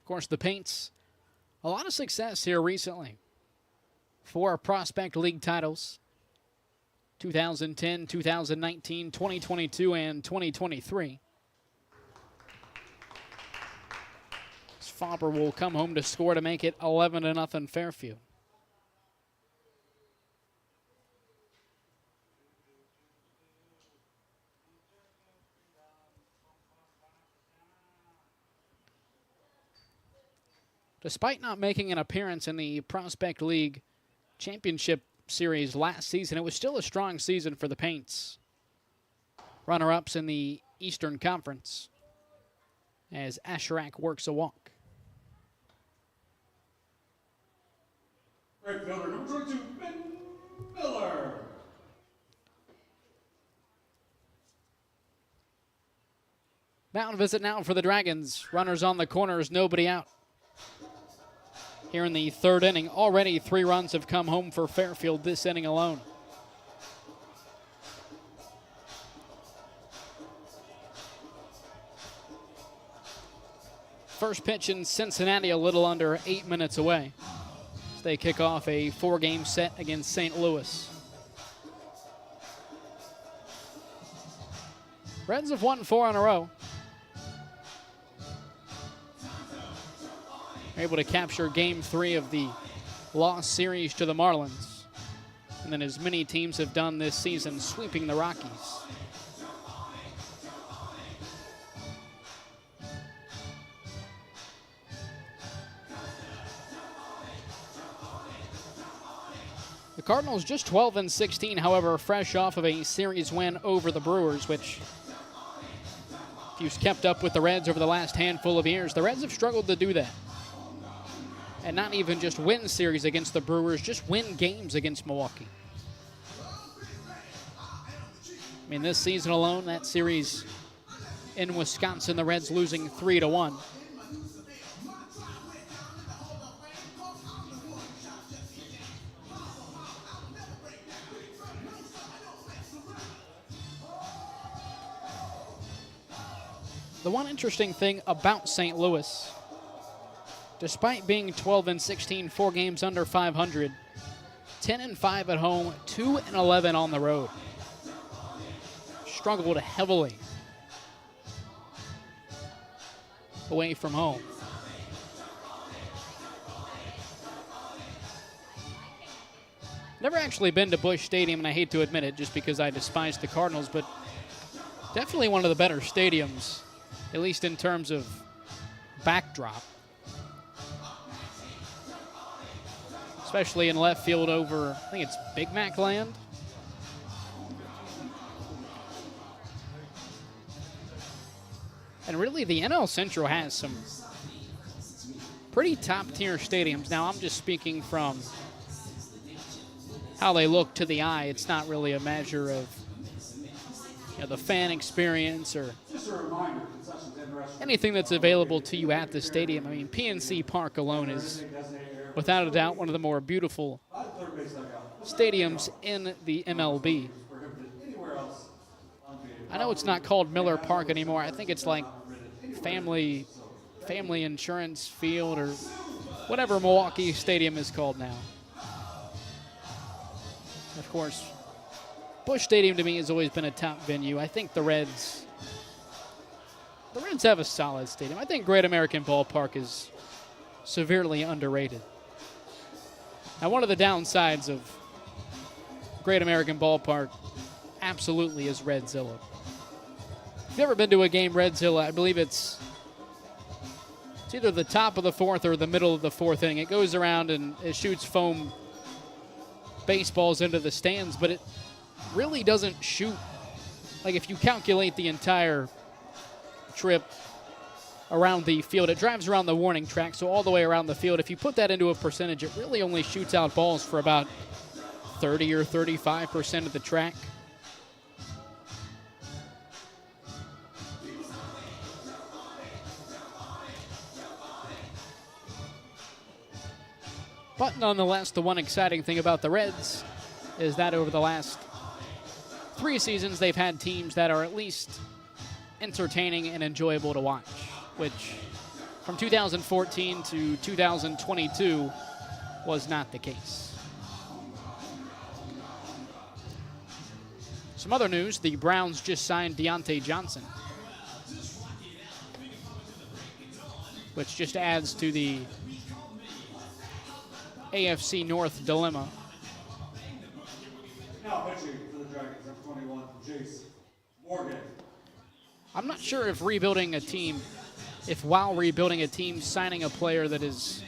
course, the Paints, a lot of success here recently. 4 Prospect League titles, 2010, 2019, 2022, and 2023. Faber will come home to score to make it 11-0 Fairfield. Despite not making an appearance in the Prospect League Championship Series last season, it was still a strong season for the Paints. Runner-ups in the Eastern Conference as Asherak works a walk. Right fielder number 22, Ben Miller. Mound visit now for the Dragons. Runners on the corners, nobody out. Here in the 3rd inning, already 3 runs have come home for Fairfield this inning alone. First pitch in Cincinnati, a little under 8 minutes away. They kick off a 4-game set against St. Louis. Reds have won 4 in a row. They're able to capture Game 3 of the lost series to the Marlins. And then as many teams have done this season, sweeping the Rockies. The Cardinals just 12-16, however, fresh off of a series win over the Brewers, which, if you've kept up with the Reds over the last handful of years, the Reds have struggled to do that. And not even just win series against the Brewers, just win games against Milwaukee. I mean, this season alone, that series in Wisconsin, the Reds losing 3-1. The one interesting thing about St. Louis, despite being 12-16, 4 games under 500, 10-5 at home, 2-11 on the road. Struggled heavily away from home. Never actually been to Busch Stadium, and I hate to admit it just because I despise the Cardinals, but definitely one of the better stadiums, at least in terms of backdrop. Especially in left field over, I think it's Big Mac land. And really, the NL Central has some pretty top-tier stadiums. Now, I'm just speaking from how they look to the eye. It's not really a measure of the fan experience or anything that's available to you at the stadium. I mean, PNC Park alone is, without a doubt, one of the more beautiful stadiums in the MLB. I know it's not called Miller Park anymore. I think it's like Family Insurance Field or whatever Milwaukee Stadium is called now. Of course, Busch Stadium to me has always been a top venue. I think the Reds have a solid stadium. I think Great American Ballpark is severely underrated. Now, one of the downsides of Great American Ballpark absolutely is Redzilla. If you've ever been to a game Redzilla, I believe it's either the top of the 4th or the middle of the 4th inning. It goes around and it shoots foam baseballs into the stands, but it really doesn't shoot. Like, if you calculate the entire trip around the field, it drives around the warning track, so all the way around the field. If you put that into a percentage, it really only shoots out balls for about 30 or 35% of the track. But nonetheless, the one exciting thing about the Reds is that over the last 3 seasons, they've had teams that are at least entertaining and enjoyable to watch, which from 2014 to 2022 was not the case. Some other news, the Browns just signed Deontay Johnson, which just adds to the AFC North dilemma. Now pitching for the Dragons, number 21, Jace Morgan. I'm not sure if while rebuilding a team, signing a player that is,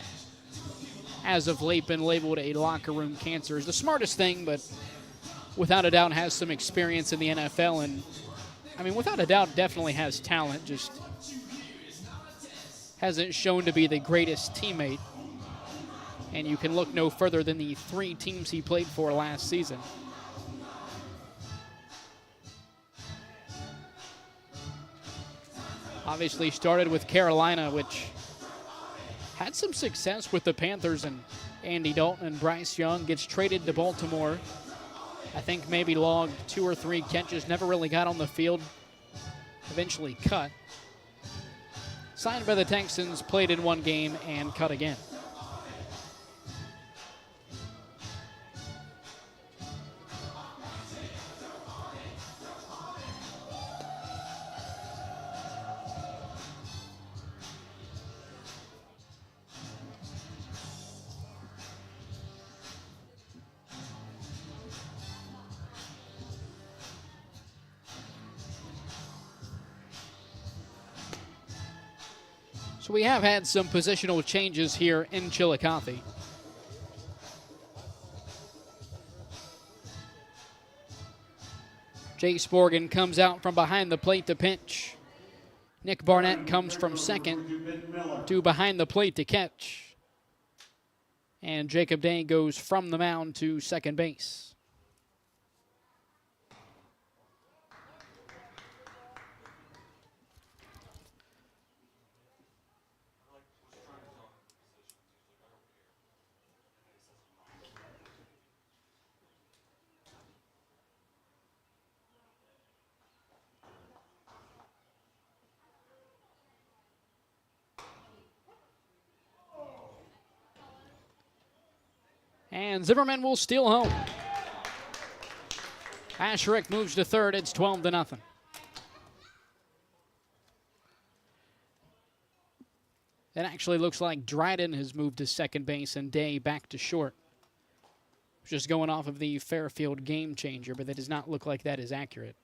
as of late, been labeled a locker room cancer is the smartest thing, but without a doubt has some experience in the NFL, and I mean, without a doubt, definitely has talent, just hasn't shown to be the greatest teammate. And you can look no further than the 3 teams he played for last season. Obviously started with Carolina, which had some success with the Panthers and Andy Dalton, and Bryce Young gets traded to Baltimore. I think maybe logged 2 or 3 catches, never really got on the field, eventually cut. Signed by the Texans, played in 1 game, and cut again. So we have had some positional changes here in Chillicothe. Jace Morgan comes out from behind the plate to pitch. Nick Barnett comes from second to behind the plate to catch. And Jacob Day goes from the mound to second base. And Zimmerman will steal home. Asherick moves to third. It's 12-0. It actually looks like Dryden has moved to second base and Day back to short. Just going off of the Fairfield game changer, but that does not look like that is accurate.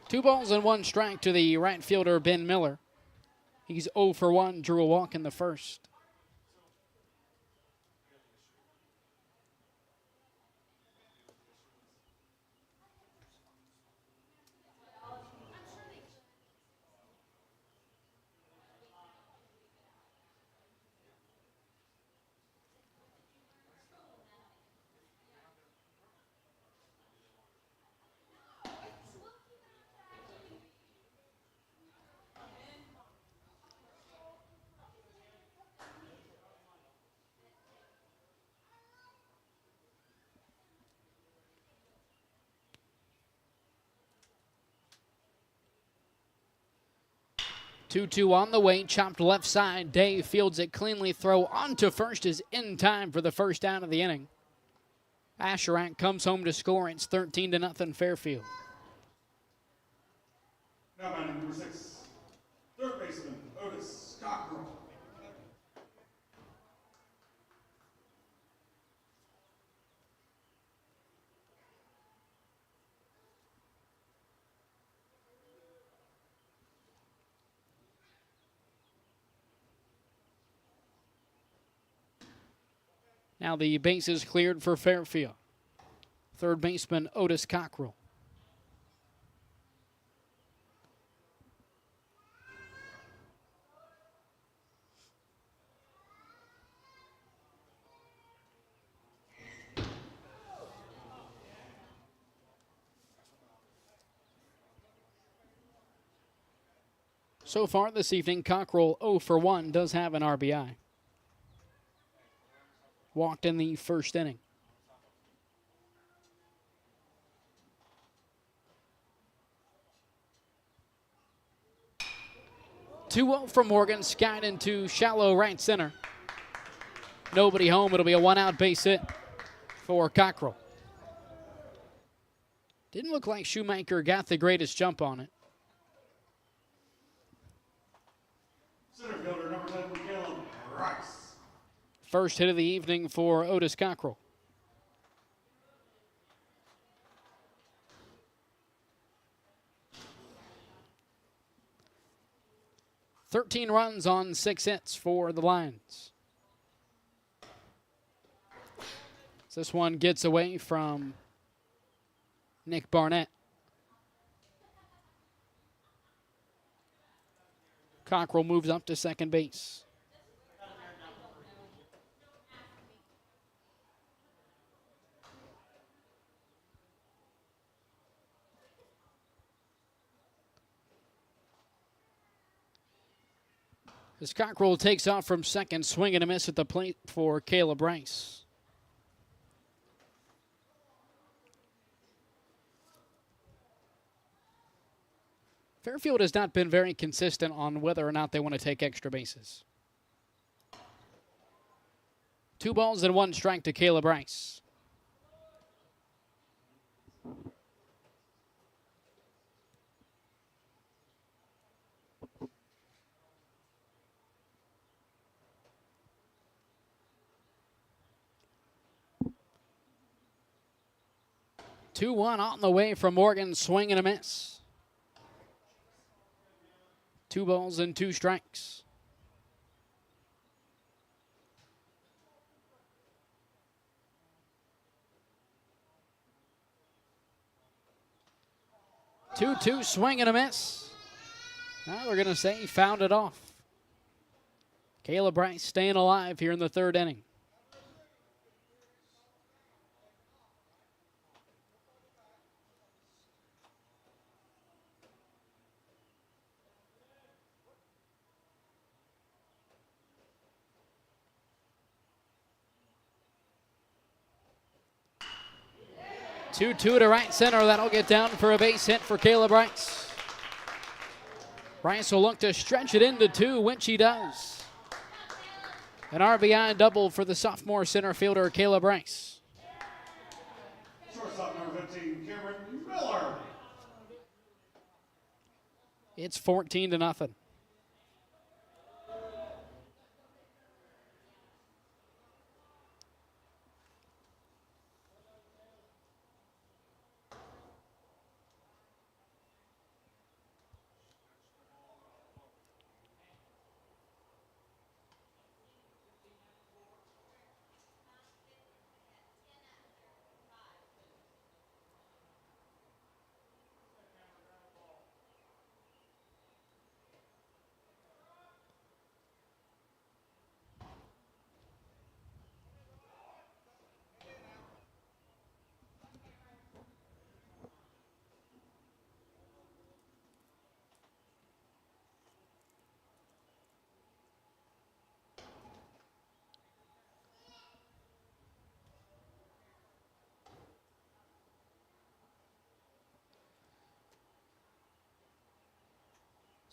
Two balls and 1 strike to the right fielder, Ben Miller. He's 0 for 1, drew a walk in the first. Two on the way, chopped left side. Day fields it cleanly, throw onto first is in time for the first out of the inning. Asherick comes home to score. It's 13-0 Fairfield. Now batting number 6, third baseman Otis Cockrell. Now the base is cleared for Fairfield. Third baseman Otis Cockrell. So far this evening, Cockrell 0 for 1 does have an RBI. Walked in the first inning. Two-0 from Morgan, skied into shallow right center. Nobody home. It'll be a one-out base hit for Cockrell. Didn't look like Shoemaker got the greatest jump on it. Center fielder number 10, Caleb Rice. First hit of the evening for Otis Cockrell. "13 runs on 6 hits for the Lions. This one gets away from Nick Barnett. Cockrell moves up to second base. As Cockrell takes off from second, swing and a miss at the plate for Caleb Rice. Fairfield has not been very consistent on whether or not they want to take extra bases. 2 balls and 1 strike to Caleb Rice. Two one on the way from Morgan, swing and a miss. 2 balls and 2 strikes. Two swing and a miss. Now we're going to say he fouled it off. Caleb Rice staying alive here in the 3rd inning. Two to right center. That'll get down for a base hit for Caleb Rice. Rice will look to stretch it into 2, which he does. An RBI double for the sophomore center fielder, Caleb Rice. Shortstop number 15, Cameron Miller. It's 14-0.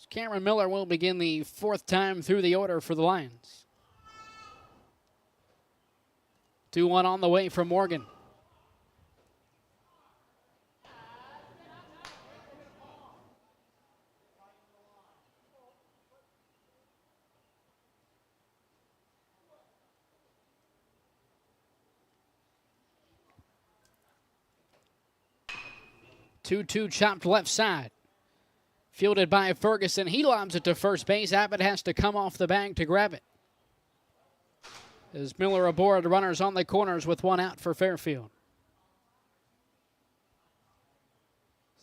Cameron Miller will begin the 4th time through the order for the Lions. 2-1 on the way from Morgan. Two chopped left side. Fielded by Ferguson. He lobs it to first base. Abbott has to come off the bag to grab it. As Miller aboard, runners on the corners with 1 out for Fairfield.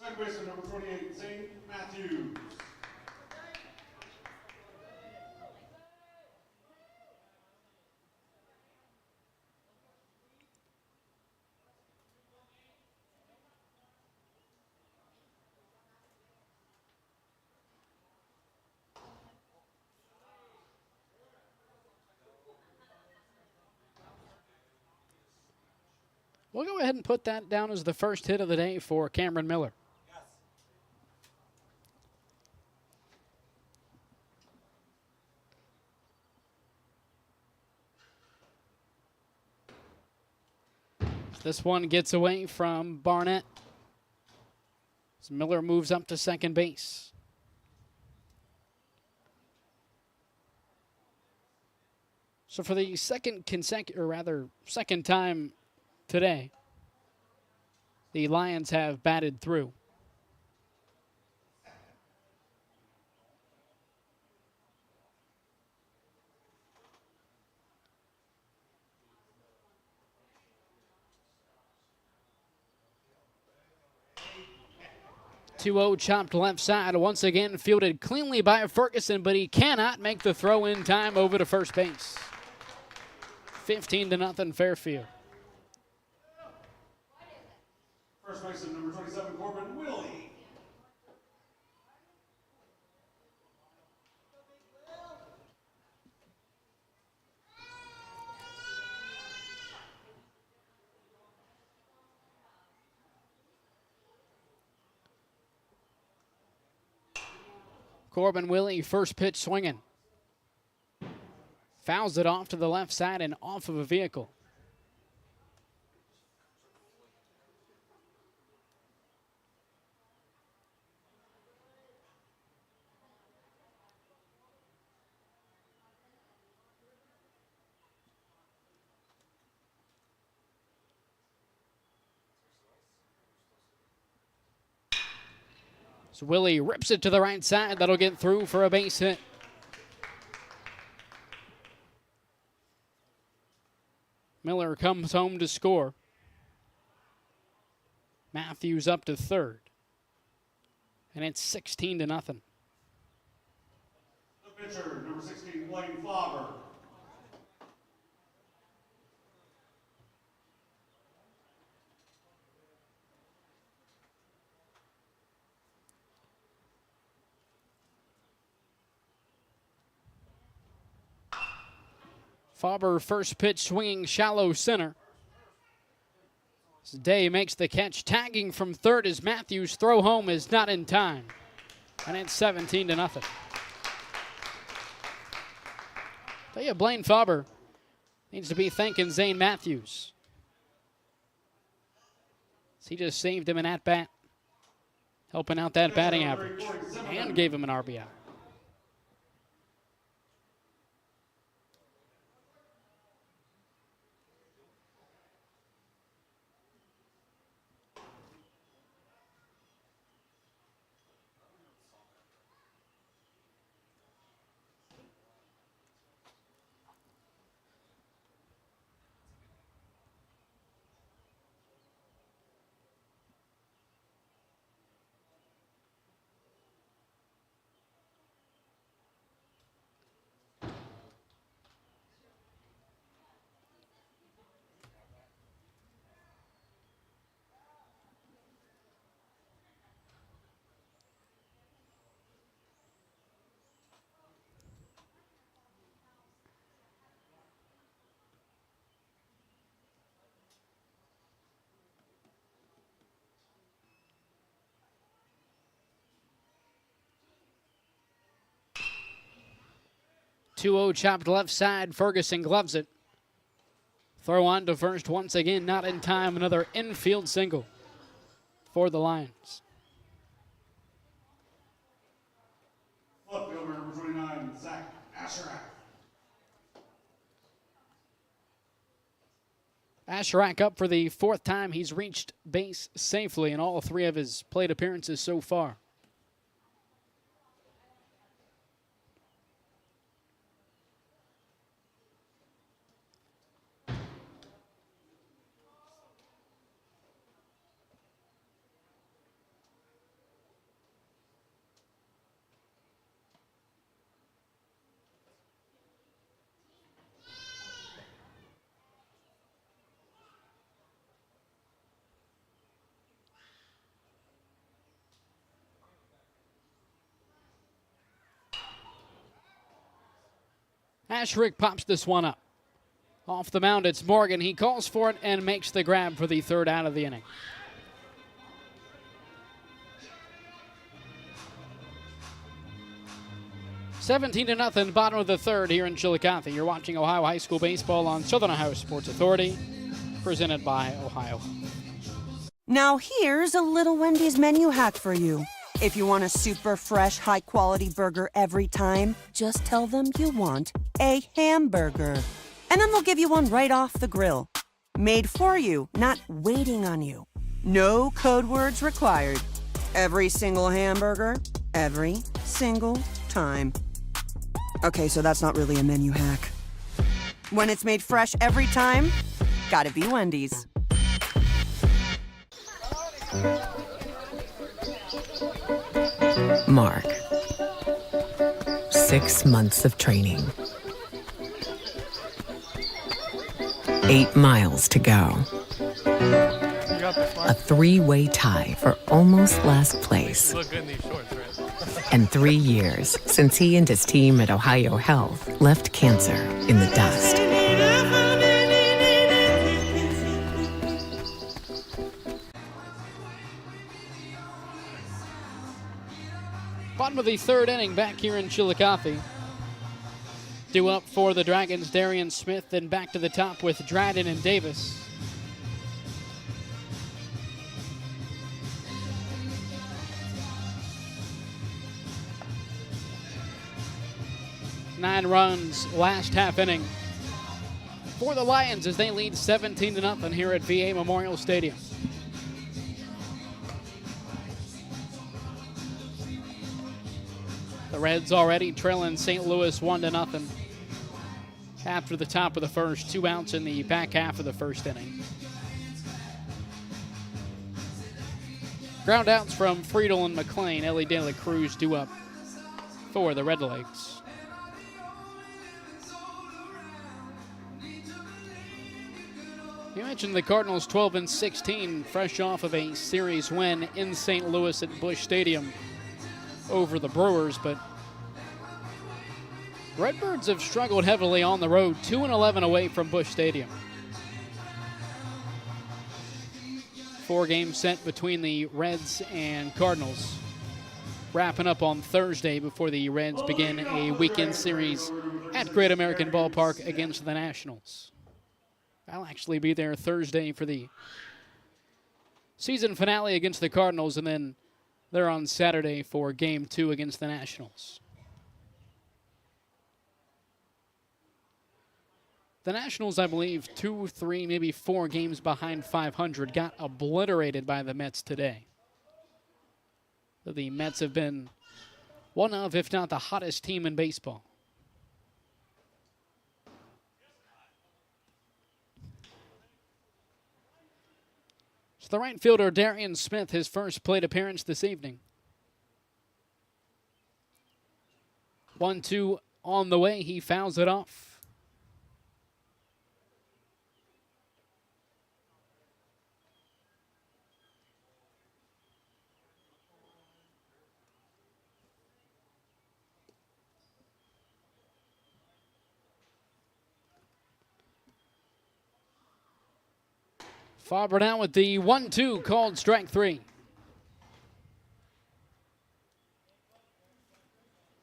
Second baseman number 28, Zane Matthews. We'll go ahead and put that down as the first hit of the day for Cameron Miller. This one gets away from Barnett. As Miller moves up to second base. So for the second time today, the Lions have batted through. Two-0 chopped left side, once again fielded cleanly by Ferguson, but he cannot make the throw in time over to first base. 15-0 Fairfield. First baseman, number 27, Corbin Willie. Corbin Willie, first pitch swinging. Fouls it off to the left side and off of a vehicle. So Willie rips it to the right side. That'll get through for a base hit. Miller comes home to score. Matthews up to third. And it's 16-0. The pitcher, number 16, Blaine Flauber. Flauber, first pitch swinging shallow center. As Day makes the catch, tagging from third as Matthews' throw home is not in time. And it's 17-0. Tell you, Blaine Flauber needs to be thanking Zane Matthews. He just saved him an at-bat, helping out that batting average, and gave him an RBI. Two-0 chopped left side. Ferguson gloves it. Throw on to first once again, not in time. Another infield single for the Lions. Left fielder, number 29, Zach Asherak. Asherak up for the fourth time. He's reached base safely in all three of his plate appearances so far. Asherak pops this one up. Off the mound, it's Morgan. He calls for it and makes the grab for the third out of the inning. $17-0, bottom of the third here in Chillicothe. You're watching Ohio High School Baseball on Southern Ohio Sports Authority, presented by Ohio. Now here's a little Wendy's menu hack for you. If you want a super fresh, high-quality burger every time, just tell them you want a hamburger. And then they'll give you one right off the grill. Made for you, not waiting on you. No code words required. Every single hamburger, every single time. Okay, so that's not really a menu hack. When it's made fresh every time, gotta be Wendy's. Mark. 6 months of training. 8 miles to go. A 3-way tie for almost last place. You look good in these shorts, right? And 3 years since he and his team at Ohio Health left cancer in the dust. Bottom of the third inning back here in Chillicothe. Due up for the Dragons, Darian Smith, then back to the top with Dryden and Davis. Nine runs last half inning for the Lions as they lead 17-0 here at VA Memorial Stadium. The Reds already trailing St. Louis 1-0 after the top of the first, 2 outs in the back half of the first inning. Ground outs from Friedel and McLean. Ellie De La Cruz due up for the Redlegs. You mentioned the Cardinals 12-16, fresh off of a series win in St. Louis at Busch Stadium over the Brewers, but Redbirds have struggled heavily on the road, 2-11 away from Busch Stadium. 4-game set between the Reds and Cardinals, wrapping up on Thursday before the Reds begin a weekend series at Great American Ballpark against the Nationals. I'll actually be there Thursday for the season finale against the Cardinals, and then they're on Saturday for Game 2 against the Nationals. The Nationals, I believe, 2, 3, maybe 4 games behind 500, got obliterated by the Mets today. The Mets have been one of, if not the hottest team in baseball. So the right fielder, Darian Smith, his first plate appearance this evening. 1-2 on the way. He fouls it off. Farber down with the 1-2 called strike 3.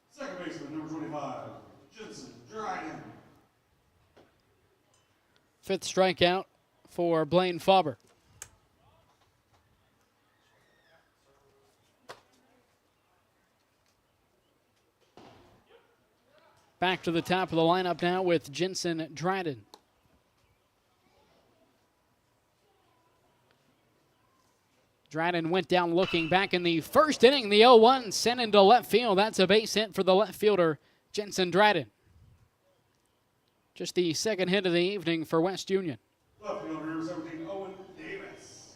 Second baseman, number 25, Jensen Dryden. 5th strikeout for Blaine Farber. Back to the top of the lineup now with Jensen Dryden. Dryden went down looking back in the first inning. The 0-1 sent into left field. That's a base hit for the left fielder, Jensen Dryden. Just the second hit of the evening for West Union. Left fielder, number 17, Owen Davis.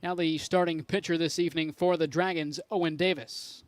Now the starting pitcher this evening for the Dragons, Owen Davis.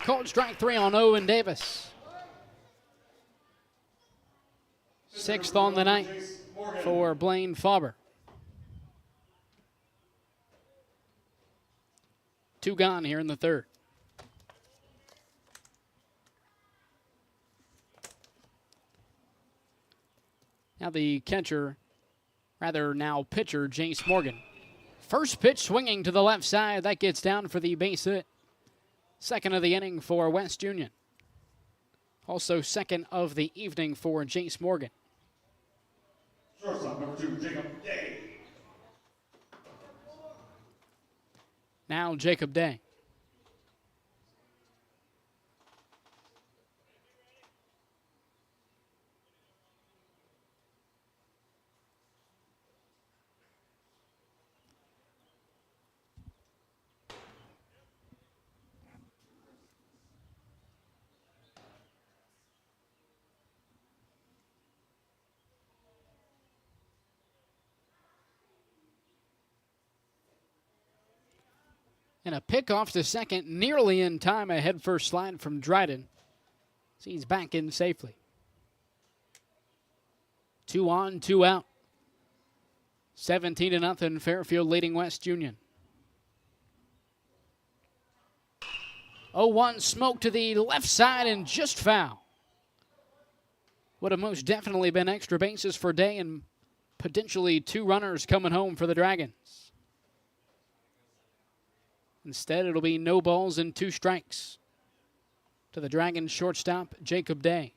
Called strike 3 on Owen Davis. 6th on the night for Blaine Faber. 2 gone here in the third. Now the catcher, now pitcher, Jace Morgan. First pitch swinging to the left side. That gets down for the base hit. Second of the inning for West Union. Also second of the evening for Jace Morgan. Shortstop number 2, Jacob Day. Now Jacob Day. And a pickoff to second, nearly in time. A head first slide from Dryden. So he's back in safely. 2 on, 2 out. 17-0, Fairfield leading West Union. 0-1 smoke to the left side and just foul. Would have most definitely been extra bases for Day and potentially 2 runners coming home for the Dragons. Instead, it'll be no balls and 2 strikes to the Dragons shortstop, Jacob Day.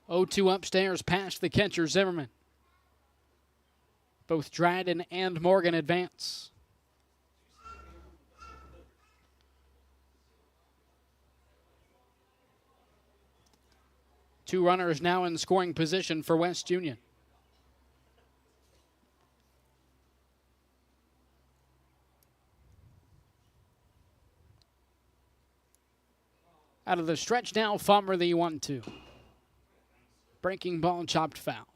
Oh-2 upstairs past the catcher, Zimmerman. Both Dryden and Morgan advance. Two runners now in scoring position for West Union. Out of the stretch now, Faber the 1-2. Breaking ball, chopped foul.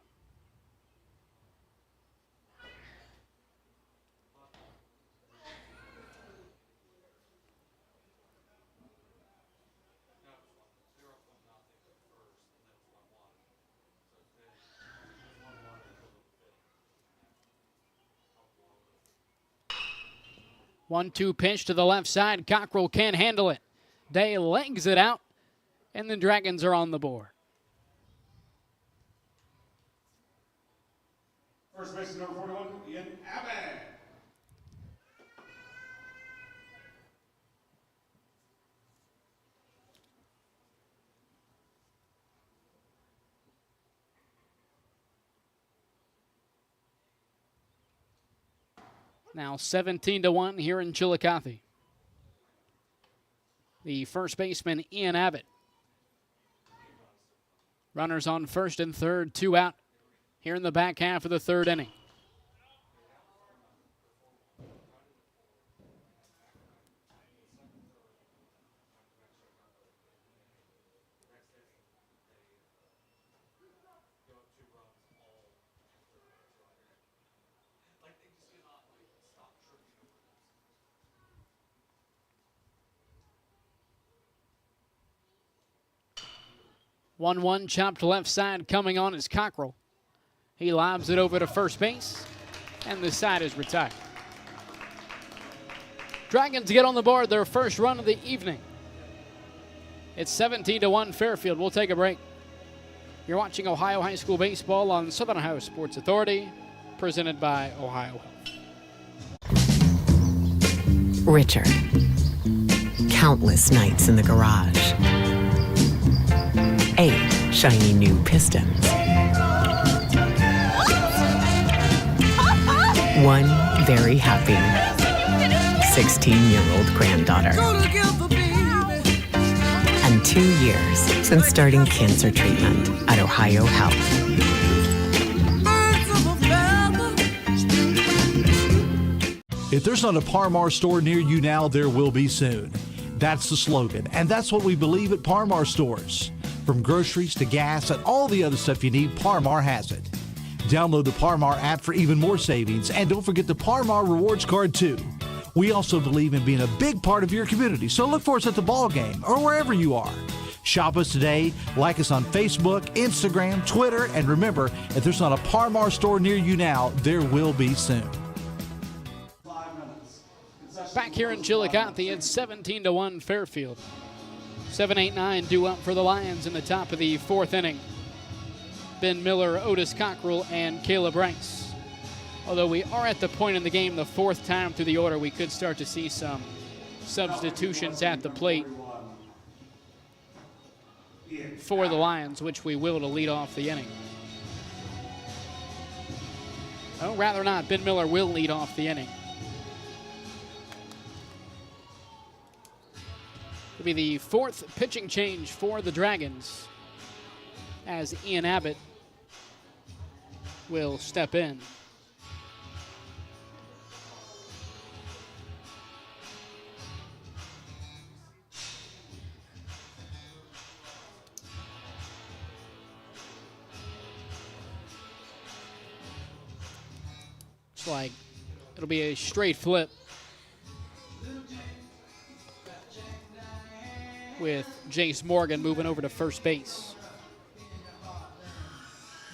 One-two pitch to the left side. Cockrell can't handle it. Day legs it out, and the Dragons are on the board. First baseman number 41, Ian Abbott. Now 17-1 here in Chillicothe. The first baseman, Ian Abbott. Runners on first and third, 2 out here in the back half of the third inning. One chopped left side coming on is Cockrell. He lobs it over to first base, and the side is retired. Dragons get on the board, their first run of the evening. It's 17-1 Fairfield. We'll take a break. You're watching Ohio High School Baseball on Southern Ohio Sports Authority, presented by Ohio Health. Richard. Countless nights in the garage. 8 shiny new pistons. 1 very happy 16-year-old granddaughter. And 2 years since starting cancer treatment at Ohio Health. If there's not a Par-Mar store near you now, there will be soon. That's the slogan, and that's what we believe at Par-Mar stores. From groceries to gas and all the other stuff you need, Par-Mar has it. Download the Par-Mar app for even more savings, and don't forget the Par-Mar rewards card too. We also believe in being a big part of your community, so look for us at the ball game or wherever you are. Shop us today, like us on Facebook, Instagram, Twitter, and remember, if there's not a Par-Mar store near you now, there will be soon. Back here in Chillicothe, it's 17-1 Fairfield. 7-8-9 due up for the Lions in the top of the fourth inning. Ben Miller, Otis Cockrell, and Caleb Rice. Although we are at the point in the game, the fourth time through the order, we could start to see some substitutions at the plate for the Lions, which we will to lead off the inning. Oh, rather not. Ben Miller will lead off the inning. It'll be the fourth pitching change for the Dragons as Ian Abbott will step in. Looks like it'll be a straight flip with Jace Morgan moving over to first base.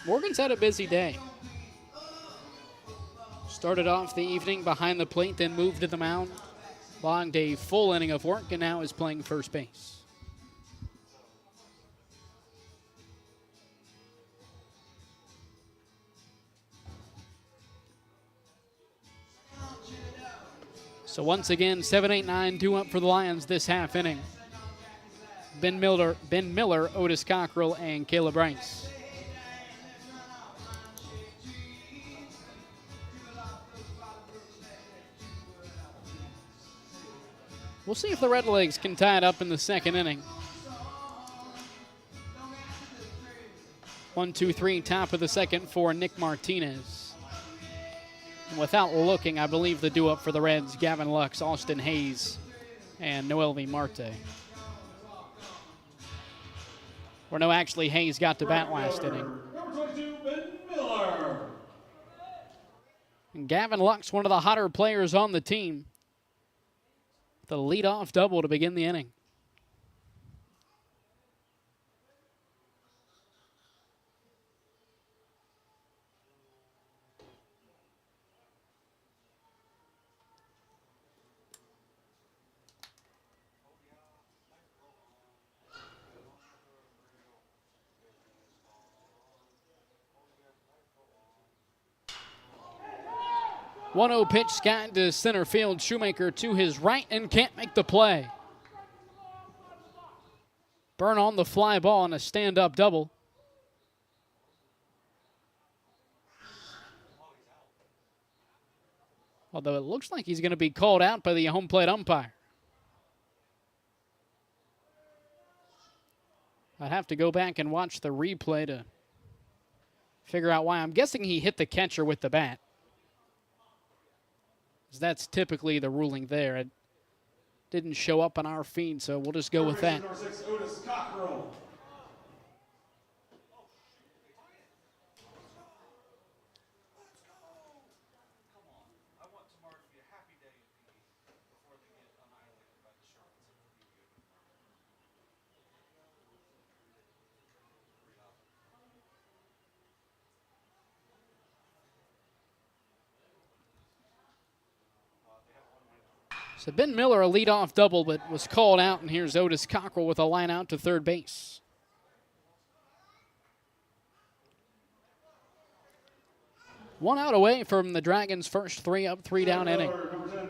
Morgan's had a busy day. Started off the evening behind the plate, then moved to the mound, logged a full inning of work, and now is playing first base. So once again, 7-8-9 due up for the Lions this half inning. Ben Miller, Otis Cockrell, and Caleb Rice. We'll see if the Redlegs can tie it up in the second inning. 1-2-3, top of the second for Nick Martinez. And without looking, I believe the due up for the Reds, Gavin Lux, Austin Hayes, and Noel V. Marte. Or no, actually, Hayes got to bat last inning. Number 22, Ben Miller. And Gavin Lux, one of the hotter players on the team. The leadoff double to begin the inning. One-0 pitch, Scott to center field. Shoemaker to his right and can't make the play. Burn on the fly ball and a stand-up double. Although it looks like he's going to be called out by the home plate umpire. I'd have to go back and watch the replay to figure out why. I'm guessing he hit the catcher with the bat. That's typically the ruling there. It didn't show up on our feed, so we'll just go with that. Number 6, Otis Cockrell. So Ben Miller, a leadoff double, but was called out, and here's Otis Cockrell with a line out to third base. One out away from the Dragons' first 3 up, 3 down inning. Number 10,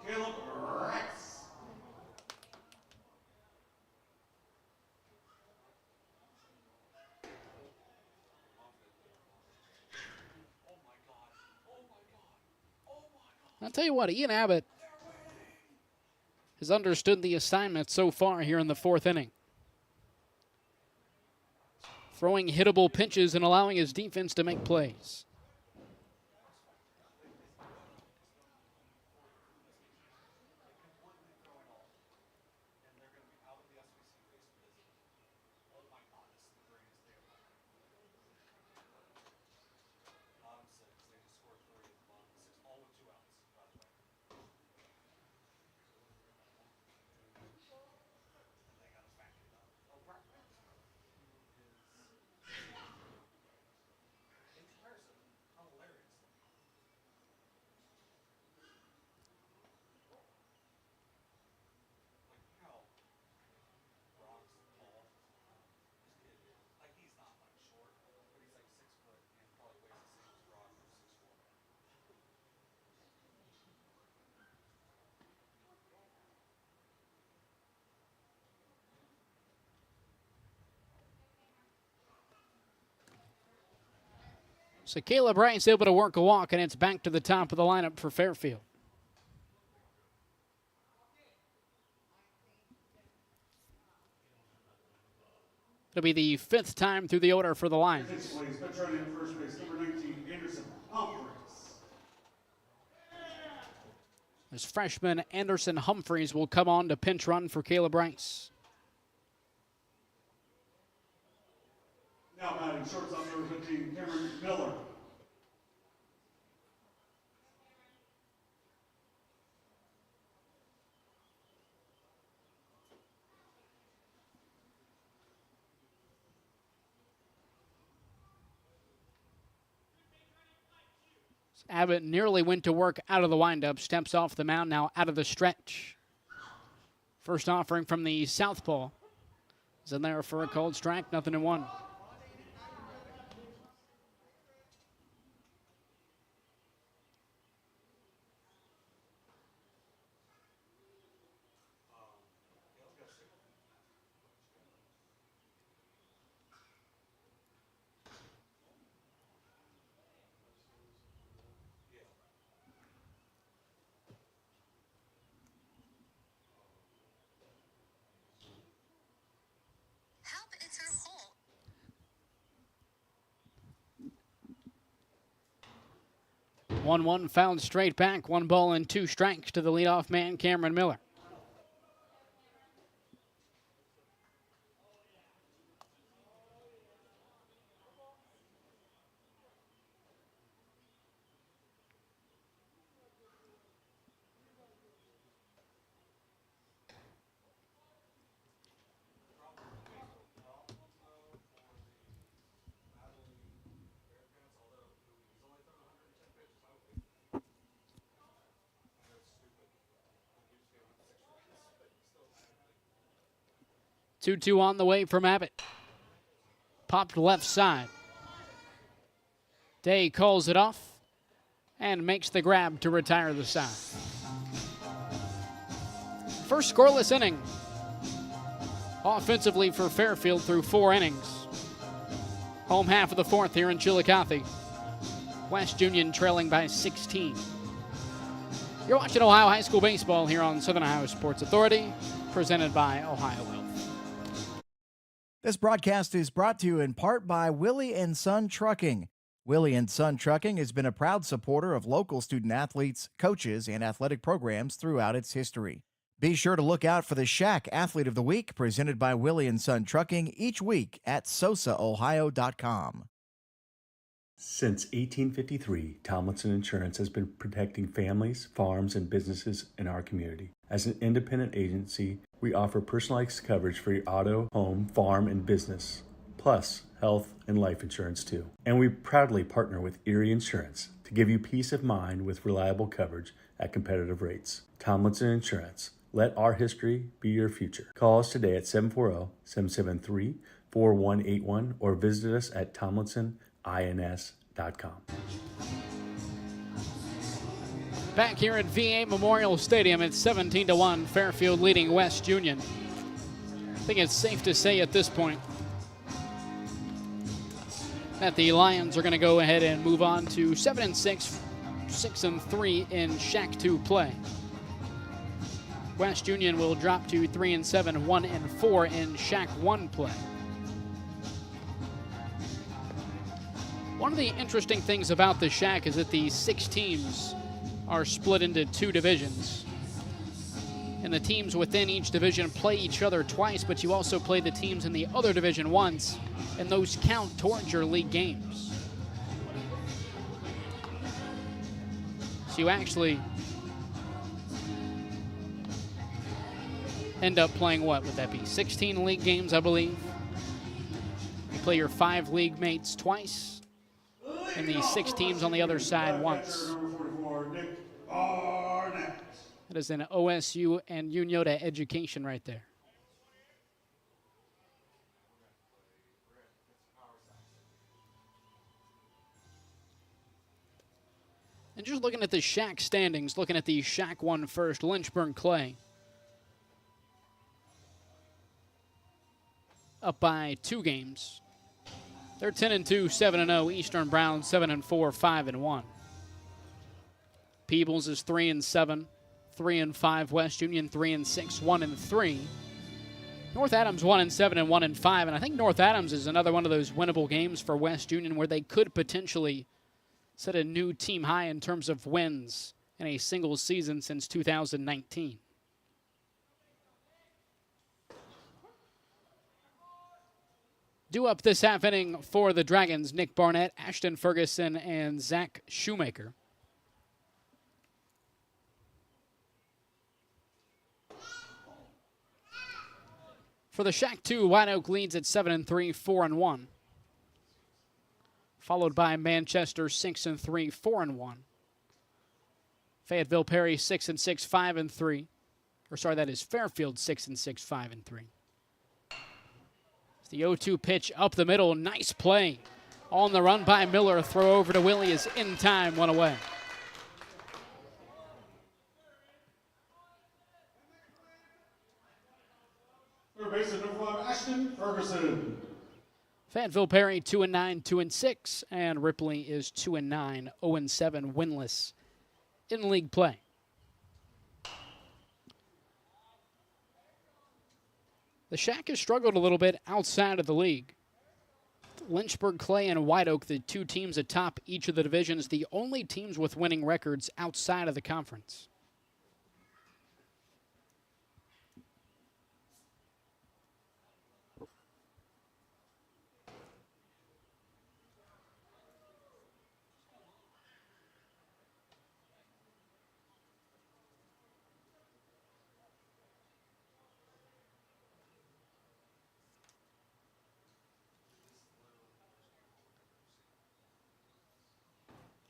Caleb Rice. I'll tell you what, Ian Abbott has understood the assignment so far here in the fourth inning. Throwing hittable pitches and allowing his defense to make plays. So Caleb Rice able to work a walk, and it's back to the top of the lineup for Fairfield. It'll be the 5th time through the order for the Lions. Please, veteran at first base, number 19, Anderson Humphreys. As freshman Anderson Humphreys will come on to pinch run for Caleb Rice. Now batting shortstop number 15, Cameron Miller. Abbott nearly went to work out of the windup, steps off the mound, now out of the stretch. First offering from the southpaw is in there for a cold strike, 0-1. Help, it's her hole. 1-1 fouled straight back, 1 ball and 2 strikes to the leadoff man, Cameron Miller. Two on the way from Abbott. Popped left side. Day calls it off and makes the grab to retire the side. First scoreless inning offensively for Fairfield through 4 innings. Home half of the 4th here in Chillicothe. West Union trailing by 16. You're watching Ohio High School Baseball here on Southern Ohio Sports Authority, presented by Ohio Health. This broadcast is brought to you in part by Willie and Son Trucking. Willie and Son Trucking has been a proud supporter of local student athletes, coaches, and athletic programs throughout its history. Be sure to look out for the Shack Athlete of the Week presented by Willie and Son Trucking each week at sosaohio.com. Since 1853, Tomlinson Insurance has been protecting families, farms, and businesses in our community. As an independent agency, we offer personalized coverage for your auto, home, farm, and business, plus health and life insurance too. And we proudly partner with Erie Insurance to give you peace of mind with reliable coverage at competitive rates. Tomlinson Insurance. Let our history be your future. Call us today at 740-773-4181 or visit us at tomlinsonins.com. Back here at VA Memorial Stadium, it's 17-1, Fairfield leading West Union. I think it's safe to say at this point that the Lions are going to go ahead and move on to 7-6, 6-3 in Shack 2 play. West Union will drop to 3-7, 1-4 in Shack 1 play. One of the interesting things about the Shack is that the 6 teams are split into 2 divisions. And the teams within each division play each other twice, but you also play the teams in the other division once, and those count towards your league games. So you actually end up playing, what would that be, 16 league games, I believe? You play your 5 league mates twice, and the 6 teams on the other side once. That is an OSU and UNYOTA education right there. And just looking at the Shack standings, looking at the Shack 1 first, Lynchburg Clay up by 2 games. They're 10-2, 7-0. Eastern Browns 7-4, 5-1. Peebles is 3-7, 3-5. West Union 3-6, 1-3. North Adams 1-7 and 1-5, and I think North Adams is another one of those winnable games for West Union where they could potentially set a new team high in terms of wins in a single season since 2019. Due up this half inning for the Dragons, Nick Barnett, Ashton Ferguson, and Zach Shoemaker. For the Shack 2, White Oak leads at 7-3, 4-1. Followed by Manchester 6-3, 4-1. Fayetteville Perry 6-6, 5-3. Or sorry, that is Fairfield 6-6, 5-3. The 0-2 pitch up the middle, nice play. On the run by Miller, throw over to Willie is in time, one away. Third baseman, number 5, Ashton Ferguson. Fayetteville Perry 2-9, 2-6, and Ripley is 2-9, 0-7, winless in league play. The Shack has struggled a little bit outside of the league. Lynchburg, Clay, and White Oak, the two teams atop each of the divisions, the only teams with winning records outside of the conference.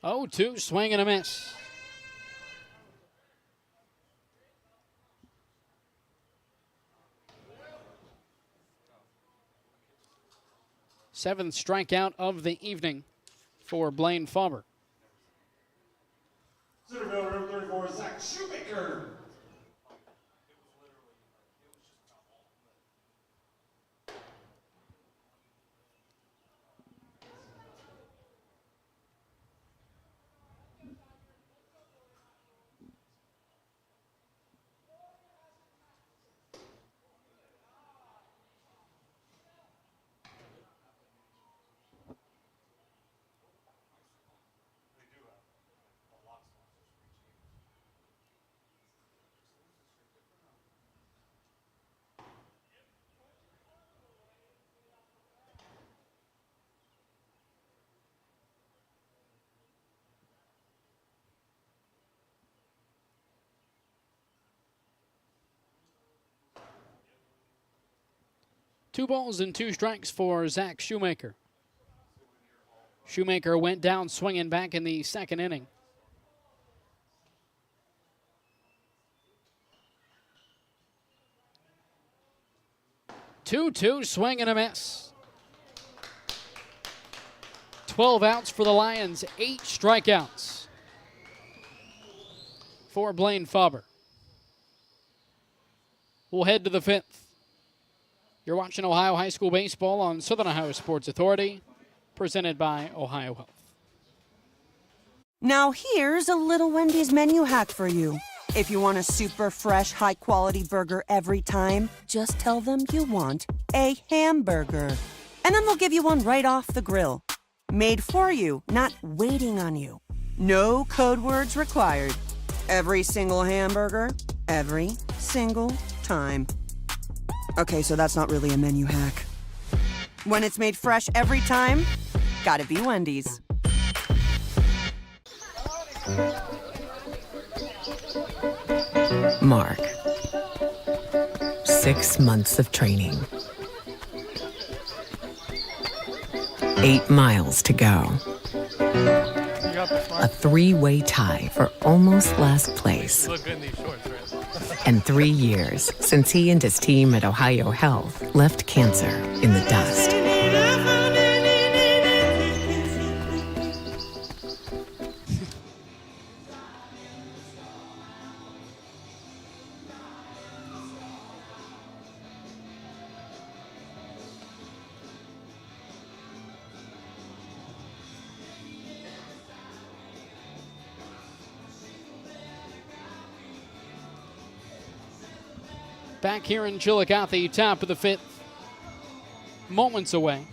Oh, 2, swing and a miss. Seventh strikeout of the evening for Blaine Faber. Center fielder, number 34, Zach Shoemaker. Two balls and 2 strikes for Zach Shoemaker. Shoemaker went down swinging back in the second inning. Two, swing and a miss. 12 outs for the Lions, 8 strikeouts for Blaine Faber. We'll head to the 5th. You're watching Ohio High School Baseball on Southern Ohio Sports Authority, presented by Ohio Health. Now here's a little Wendy's menu hack for you. If you want a super fresh, high-quality burger every time, just tell them you want a hamburger. And then they'll give you one right off the grill. Made for you, not waiting on you. No code words required. Every single hamburger, every single time. Okay, so that's not really a menu hack. When it's made fresh every time, gotta be Wendy's. Mark. 6 months of training. 8 miles to go. A 3-way tie for almost last place. You look good in these shorts, right? And 3 years since he and his team at Ohio Health left cancer in the dust. back here in Chillicothe, top of the 5th, moments away.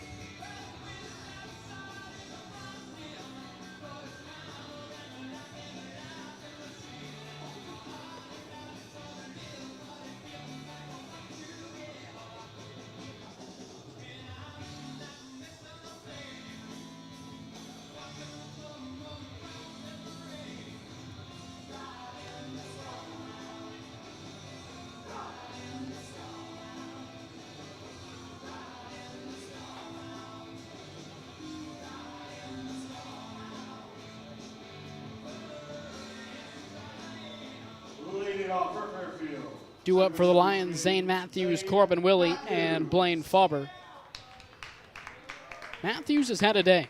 Leading off for Fairfield. Due up for the Lions, Zane Matthews, Corbin Willie, and Blaine Fauber. Matthews has had a day.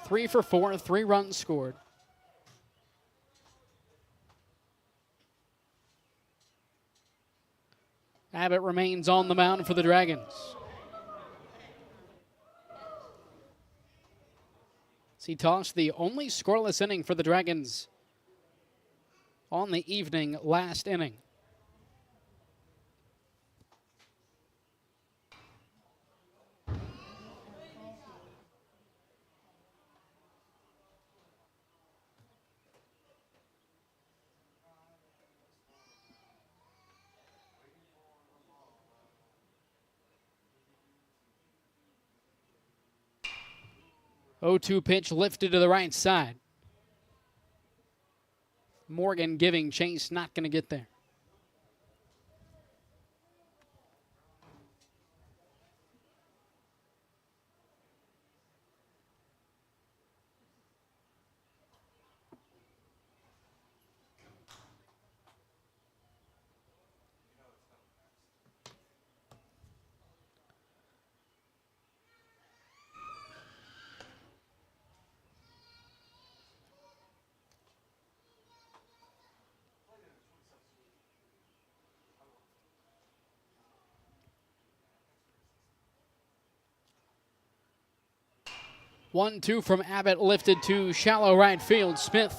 3 for 4, 3 runs scored. Abbott remains on the mound for the Dragons. He tossed the only scoreless inning for the Dragons on the evening last inning. O2 pitch lifted to the right side. Morgan giving chase, not going to get there. One, two from Abbott, lifted to shallow right field. Smith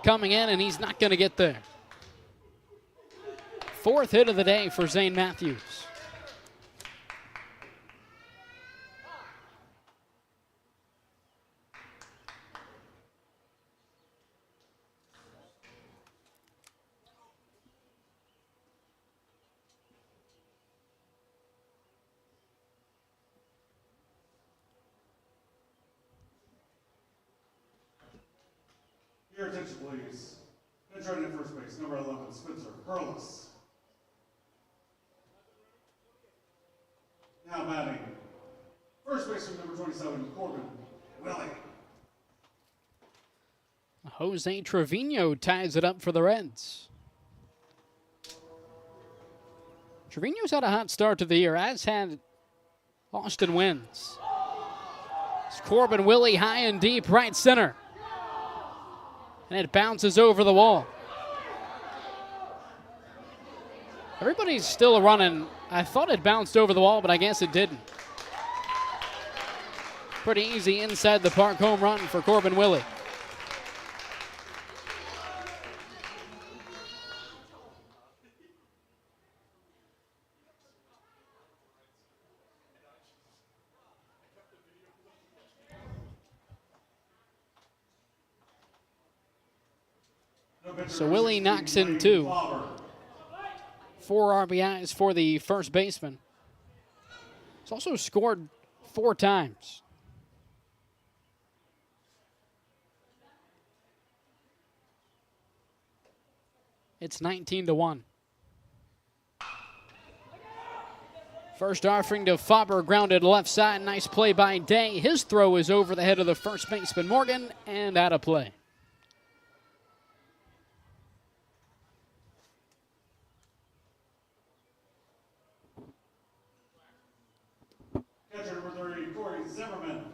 coming in, and he's not going to get there. 4th hit of the day for Zane Matthews. Your attention, please. Entering at first base, number 11, Spencer Hurlis. Now batting, first baseman, number 27, Corbin Willie. Jose Trevino ties it up for the Reds. Trevino's had a hot start to the year, as had Austin Wins. It's Corbin Willie high and deep, right center. And it bounces over the wall. Everybody's still running. I thought it bounced over the wall, but I guess it didn't. Pretty easy inside the park home run for Corbin Willie. So Willie knocks in 2. 4 RBIs for the first baseman. He's also scored 4 times. It's 19-1. First offering to Fauber, grounded left side. Nice play by Day. His throw is over the head of the first baseman, Morgan, and out of play. Catcher number 30, Corey Zimmerman.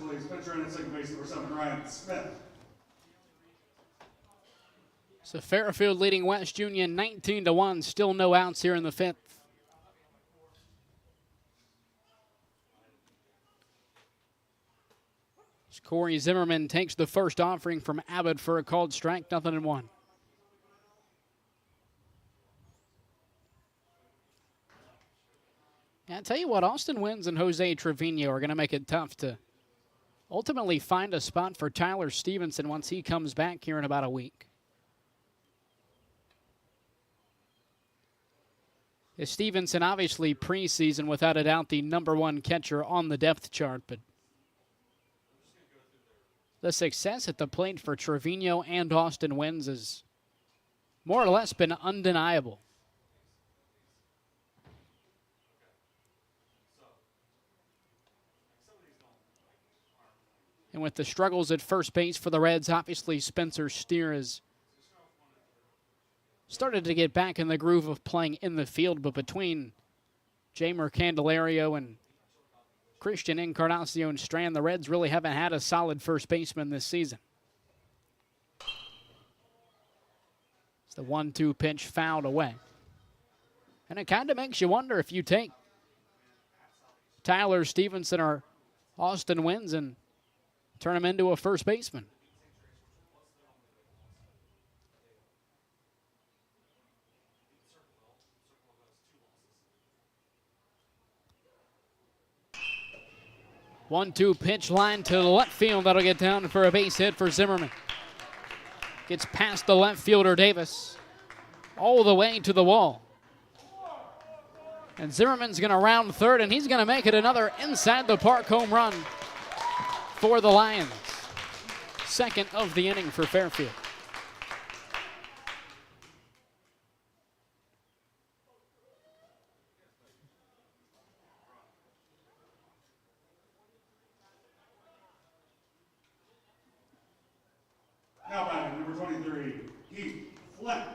please. Pitcher in at second base, number 7, Ryan Smith. So Fairfield leading West Union 19-1. Still no outs here in the 5th. Corey Zimmerman takes the first offering from Abbott for a called strike, 0-1. Yeah, I tell you what, Austin Wins and Jose Trevino are going to make it tough to ultimately find a spot for Tyler Stevenson once he comes back here in about a week. Stevenson, obviously preseason, without a doubt, the #1 catcher on the depth chart, but the success at the plate for Trevino and Austin Wins has more or less been undeniable. And with the struggles at first base for the Reds, obviously Spencer Steer has started to get back in the groove of playing in the field, but between Jamer Candelario and Christian Encarnacion Strand, the Reds really haven't had a solid first baseman this season. It's the 1-2 pitch fouled away. And it kind of makes you wonder if you take Tyler Stevenson or Austin Wins and turn him into a first baseman. One-two pitch line to the left field. That'll get down for a base hit for Zimmerman. Gets past the left fielder Davis all the way to the wall. And Zimmerman's going to round third, and he's going to make it another inside the park home run for the Lions. Second of the inning for Fairfield. Now batting, number 23, Heath Fleck.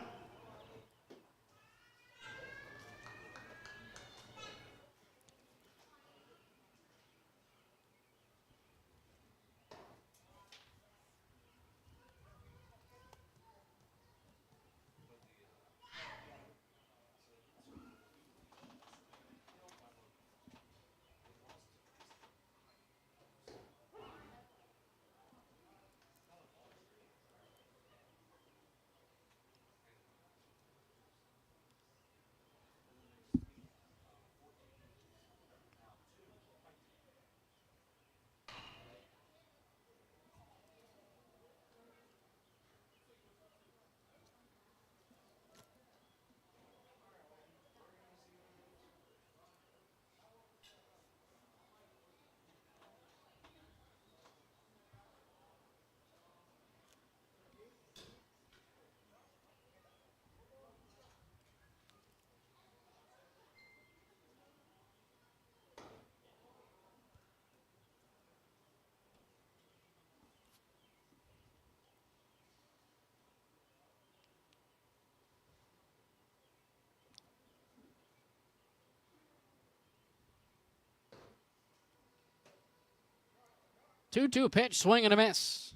Two-two pitch, swing and a miss.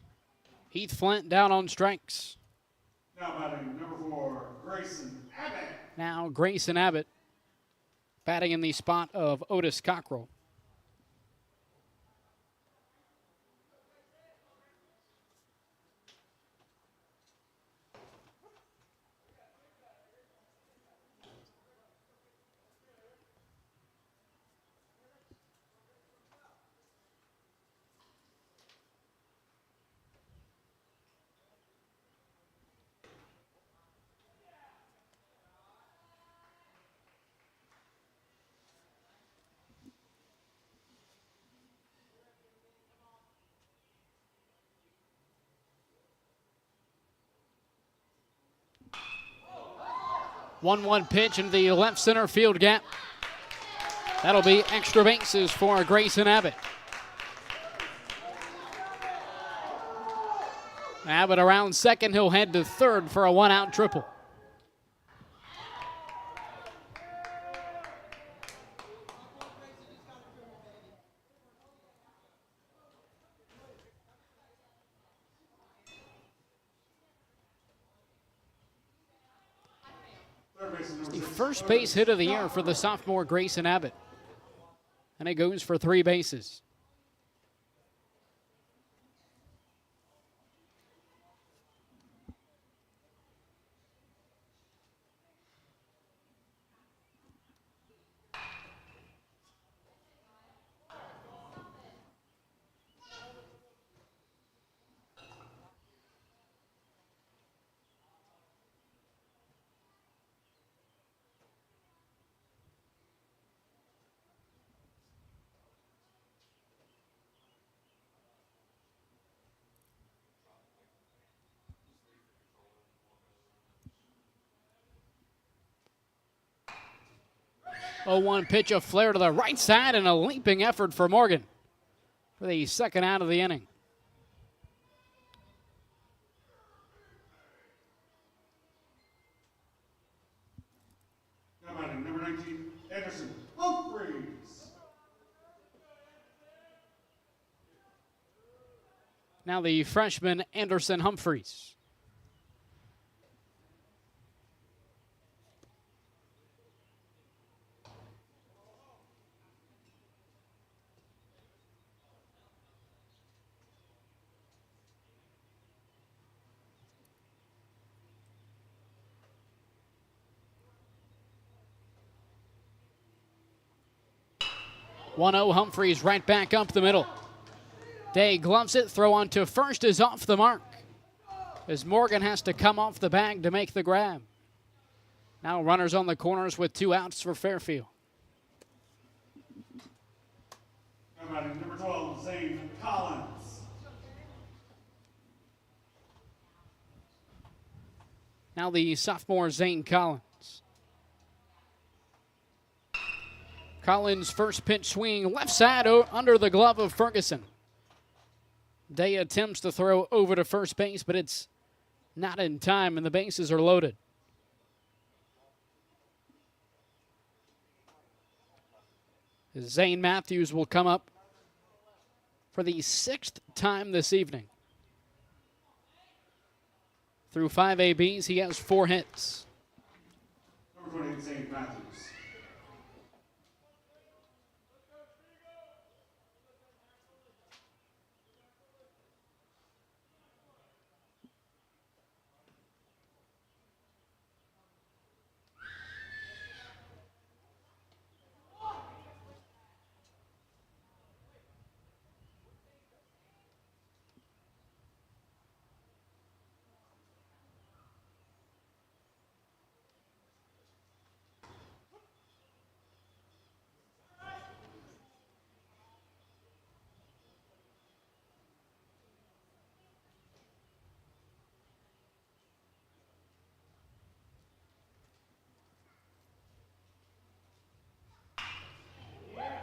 Heath Flint down on strikes. Now batting, number 4, Grayson Abbott. Now Grayson Abbott batting in the spot of Otis Cockrell. One pitch into the left center field gap. That'll be extra bases for Grayson Abbott. Abbott around second. He'll head to third for a one-out triple. number The 6, first base hit of the year for the sophomore Grayson Abbott. And it goes for 3 bases. Oh, 1 pitch, a flare to the right side, and a leaping effort for Morgan for the second out of the inning. Now batting number 19, Anderson Humphreys. Now the freshman Anderson Humphreys. One 0 Humphreys right back up the middle. Day gloves it, throw on to first is off the mark, as Morgan has to come off the bag to make the grab. Now runners on the corners with 2 outs for Fairfield. Now batting number 12, Zane Collins. Now the sophomore Zane Collins. Collins' first pitch swinging left side under the glove of Ferguson. Day attempts to throw over to first base, but it's not in time, and the bases are loaded. Zane Matthews will come up for the 6th time this evening. Through 5 ABs, he has 4 hits. Number 28, Zane Matthews.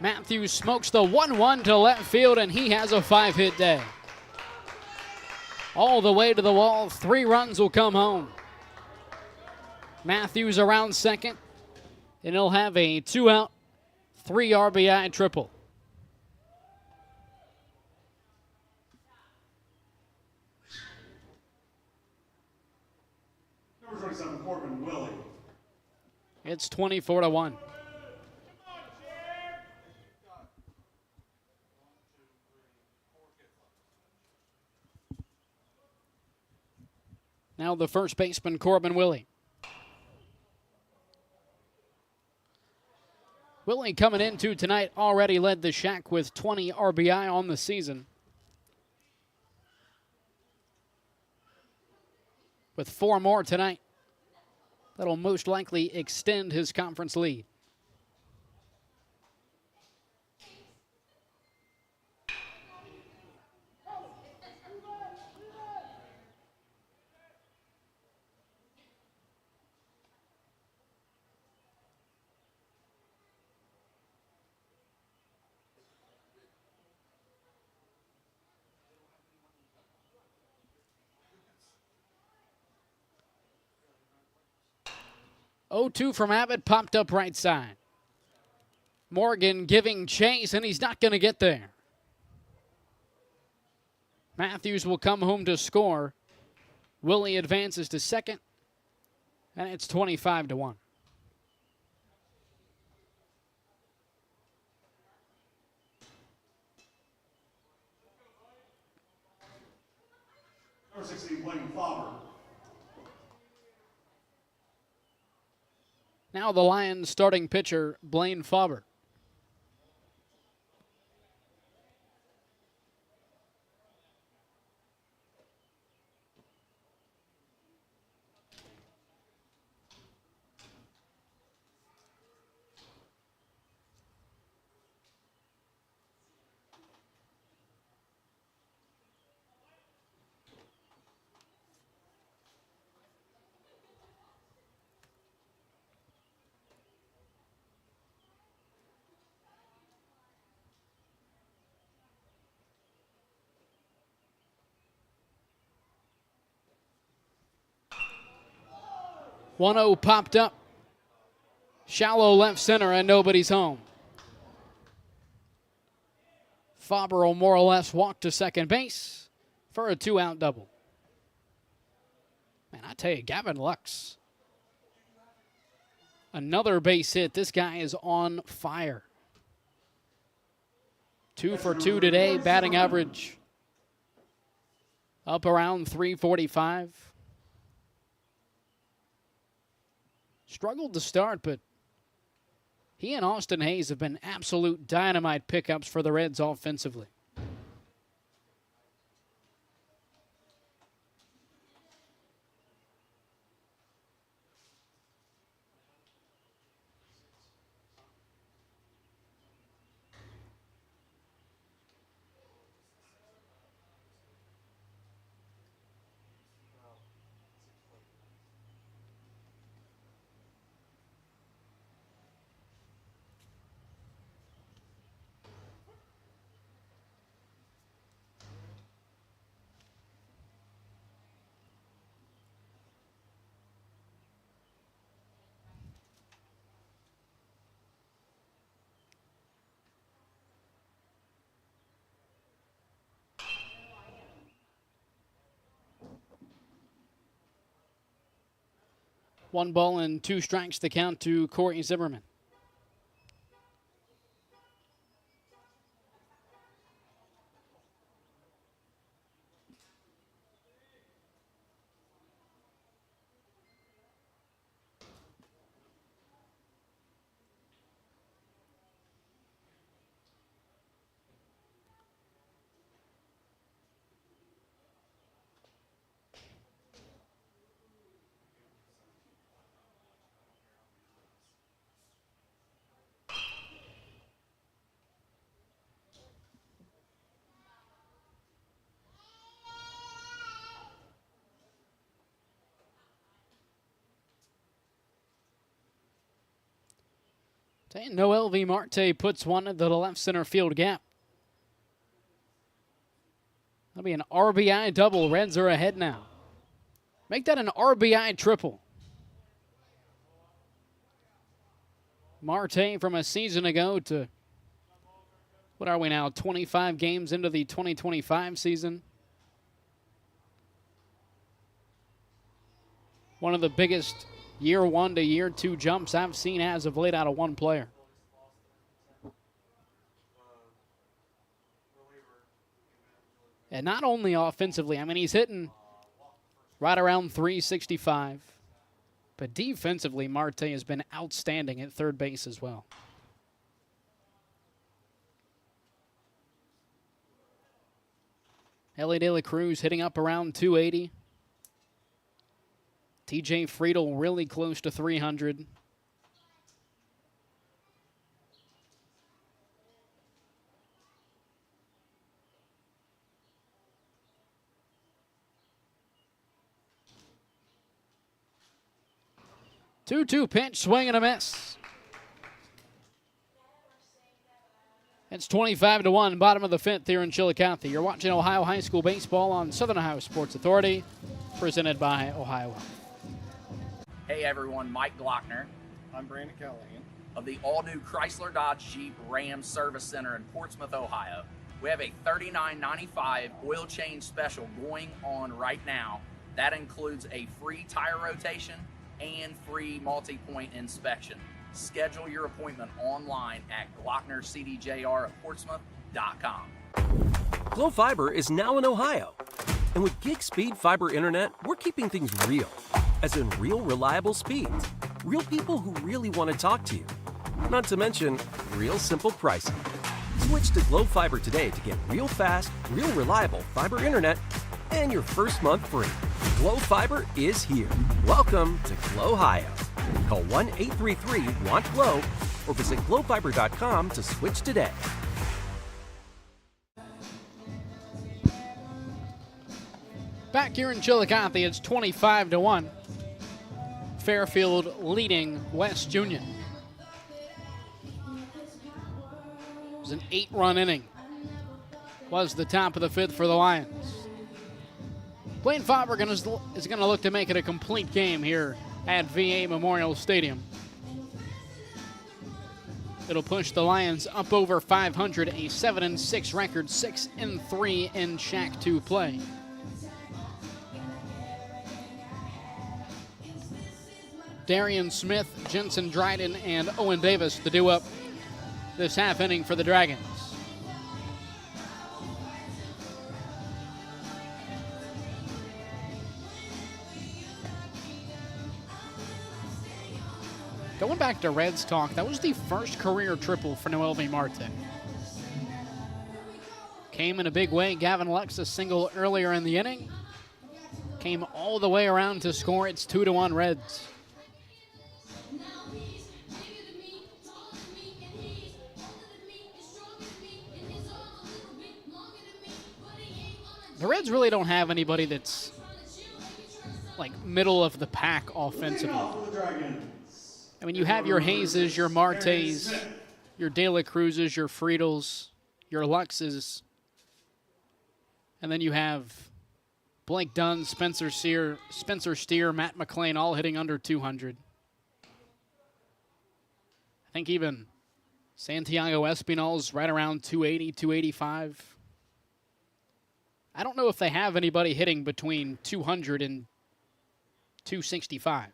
Matthews smokes the 1-1 to left field, and he has a 5-hit day. All the way to the wall, 3 runs will come home. Matthews around second, and he'll have a 2-out, 3 RBI triple. Number 27, Corbin Willie. It's 24-1. Now the first baseman, Corbin Willie. Willie coming into tonight already led the Shack with 20 RBI on the season. With 4 more tonight, that'll most likely extend his conference lead. Oh-2 from Abbott, popped up right side. Morgan giving chase, and he's not going to get there. Matthews will come home to score. Willie advances to second, and it's 25-1. Number 16, Blaine Faber. Now the Lions starting pitcher, Blaine Faber. One-0 popped up. Shallow left center and nobody's home. Faber will more or less walk to second base for a 2-out double. Man, I tell you, Gavin Lux. Another base hit. This guy is on fire. 2 for 2 today, batting average up around 345. Struggled to start, but he and Austin Hayes have been absolute dynamite pickups for the Reds offensively. One ball and 2 strikes to count to Corey Zimmerman. Noel V. Marte puts one into the left center field gap. That'll be an RBI double. Reds are ahead now. Make that an RBI triple. Marte from a season ago to, what are we now, 25 games into the 2025 season. One of the biggest year 1 to year 2 jumps I've seen as of late out of one player. And not only offensively, I mean, he's hitting right around 365. But defensively, Marte has been outstanding at third base as well. Ellie De La Cruz hitting up around 280. TJ Friedel really close to 300. Two-two pitch, swing and a miss. It's 25-1, bottom of the 5th here in Chillicothe. You're watching Ohio High School baseball on Southern Ohio Sports Authority, presented by Ohio. Hey everyone, Mike Glockner. I'm Brandon Callahan. Of the all-new Chrysler Dodge Jeep Ram Service Center in Portsmouth, Ohio. We have a $39.95 oil change special going on right now. That includes a free tire rotation and free multi-point inspection. Schedule your appointment online at glocknercdjr@portsmouth.com. Glow Fiber is now in Ohio. And with gig speed fiber internet, we're keeping things real. As in real, reliable speeds. Real people who really want to talk to you. Not to mention, real simple pricing. Switch to Glow Fiber today to get real fast, real reliable fiber internet and your first month free. Glow Fiber is here. Welcome to Glowhio. Call 1-833-WANT-GLOW or visit glowfiber.com to switch today. Back here in Chillicothe, it's 25-1. Fairfield leading West Union. It was an 8-run inning. Was the top of the 5th for the Lions. Blaine Faber is going to look to make it a complete game here at VA Memorial Stadium. It'll push the Lions up over 500, a 7-6 record, 6-3 in Shack 2 play. Darian Smith, Jensen Dryden, and Owen Davis to do up this half inning for the Dragons. Going back to Reds talk, that was the first career triple for Noelvi Marte. Came in a big way. Gavin Lux a single earlier in the inning. Came all the way around to score. It's 2-1 Reds. The Reds really don't have anybody that's like middle of the pack offensively. I mean, you have your Hayeses, your Martes, your De La Cruzes, your Friedels, your Luxes, and then you have Blake Dunn, Spencer Steer, Matt McClain, all hitting under 200. I think even Santiago Espinal's right around 280, 285. I don't know if they have anybody hitting between 200 and 265.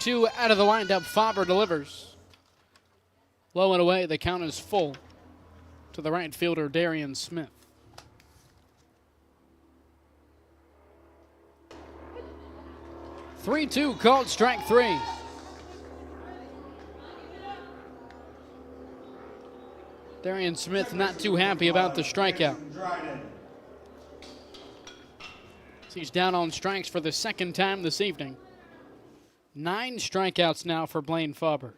Two out of the windup. Faber delivers. Low and away. The count is full to the right fielder, Darian Smith. Three-two called strike 3. Darian Smith not too happy about the strikeout. He's down on strikes for the second time this evening. 9 strikeouts now for Blaine Faber.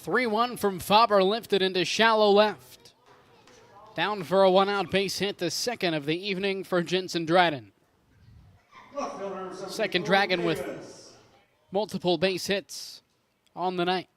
Three-one from Faber, lifted into shallow left. Down for a one-out base hit, the second of the evening for Jensen Dryden. Second Dragon with multiple base hits on the night.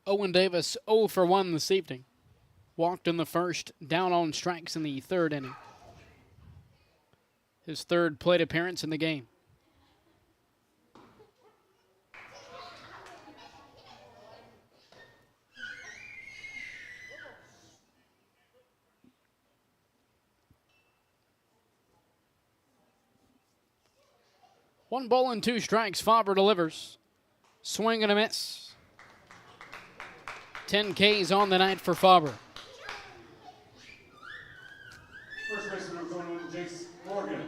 Owen Davis 0 for 1 this evening. Walked in the first, down on strikes in the third inning. His third plate appearance in the game. One ball and 2 strikes. Faber delivers. Swing and a miss. 10 Ks on the night for Faber. First baseman number 21, Jace Morgan.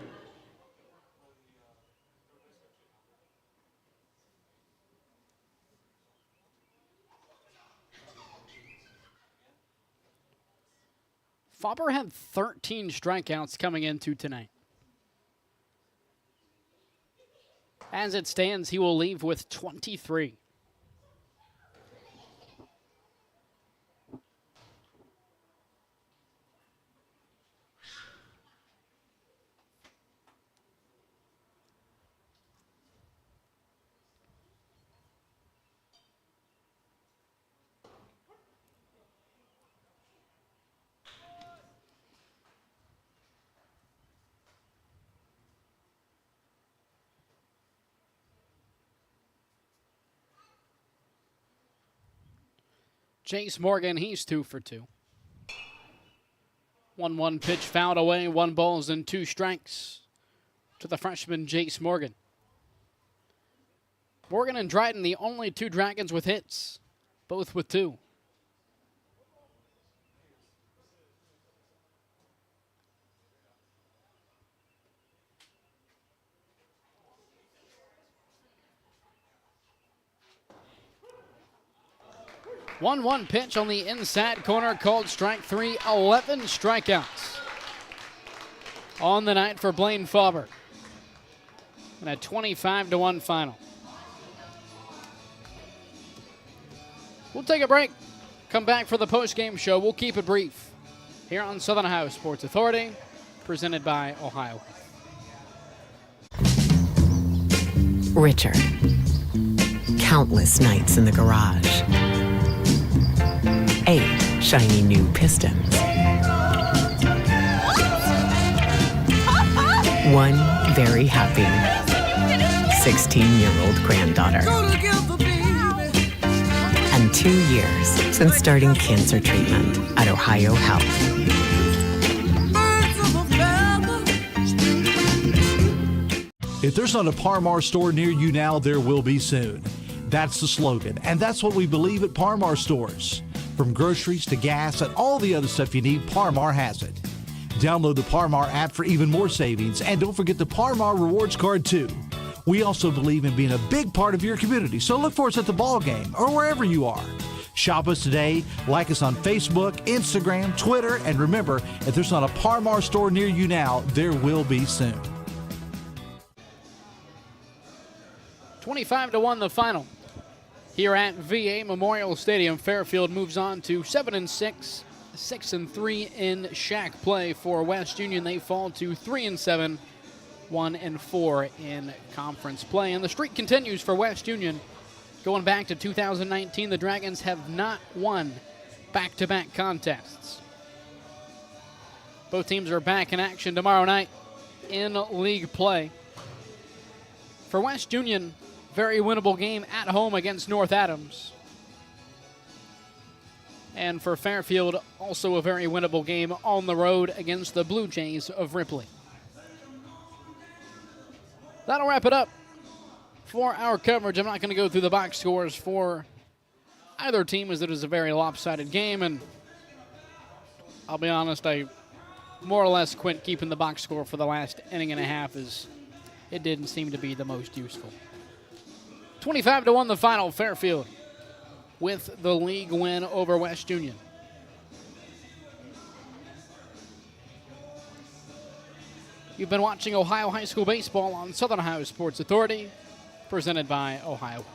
Faber had 13 strikeouts coming into tonight. As it stands, he will leave with 23. Jace Morgan, he's 2 for 2. 1-1 pitch fouled away, 1 balls and 2 strikes to the freshman Jace Morgan. Morgan and Dryden, the only 2 Dragons with hits, both with 2. One pitch on the inside corner called strike 3, 11 strikeouts on the night for Blaine Faber. And a 25-1 final. We'll take a break. Come back for the post-game show. We'll keep it brief here on Southern Ohio Sports Authority, presented by Ohio. Richard. Countless nights in the garage. 8 shiny new pistons. 1 very happy 16-year-old granddaughter. And 2 years since starting cancer treatment at Ohio Health. If there's not a Par-Mar store near you now, there will be soon. That's the slogan, and that's what we believe at Par-Mar stores. From groceries to gas and all the other stuff you need, Par-Mar has it. Download the Par-Mar app for even more savings, and don't forget the Par-Mar rewards card too. We also believe in being a big part of your community, so look for us at the ball game or wherever you are. Shop us today, like us on Facebook, Instagram, Twitter, and remember, if there's not a Par-Mar store near you now, there will be soon. 25-1 the final. Here at VA Memorial Stadium, Fairfield moves on to 7-6, 6-3 in shack play for West Union. They fall to 3-7, 1-4 in conference play. And the streak continues for West Union. Going back to 2019, the Dragons have not won back-to-back contests. Both teams are back in action tomorrow night in league play. For West Union, very winnable game at home against North Adams. And for Fairfield, also a very winnable game on the road against the Blue Jays of Ripley. That'll wrap it up for our coverage. I'm not going to go through the box scores for either team, as it is a very lopsided game, and I'll be honest, I more or less quit keeping the box score for the last inning and a half, as it didn't seem to be the most useful. 25-1 the final, Fairfield with the league win over West Union. You've been watching Ohio High School Baseball on Southern Ohio Sports Authority, presented by Ohio.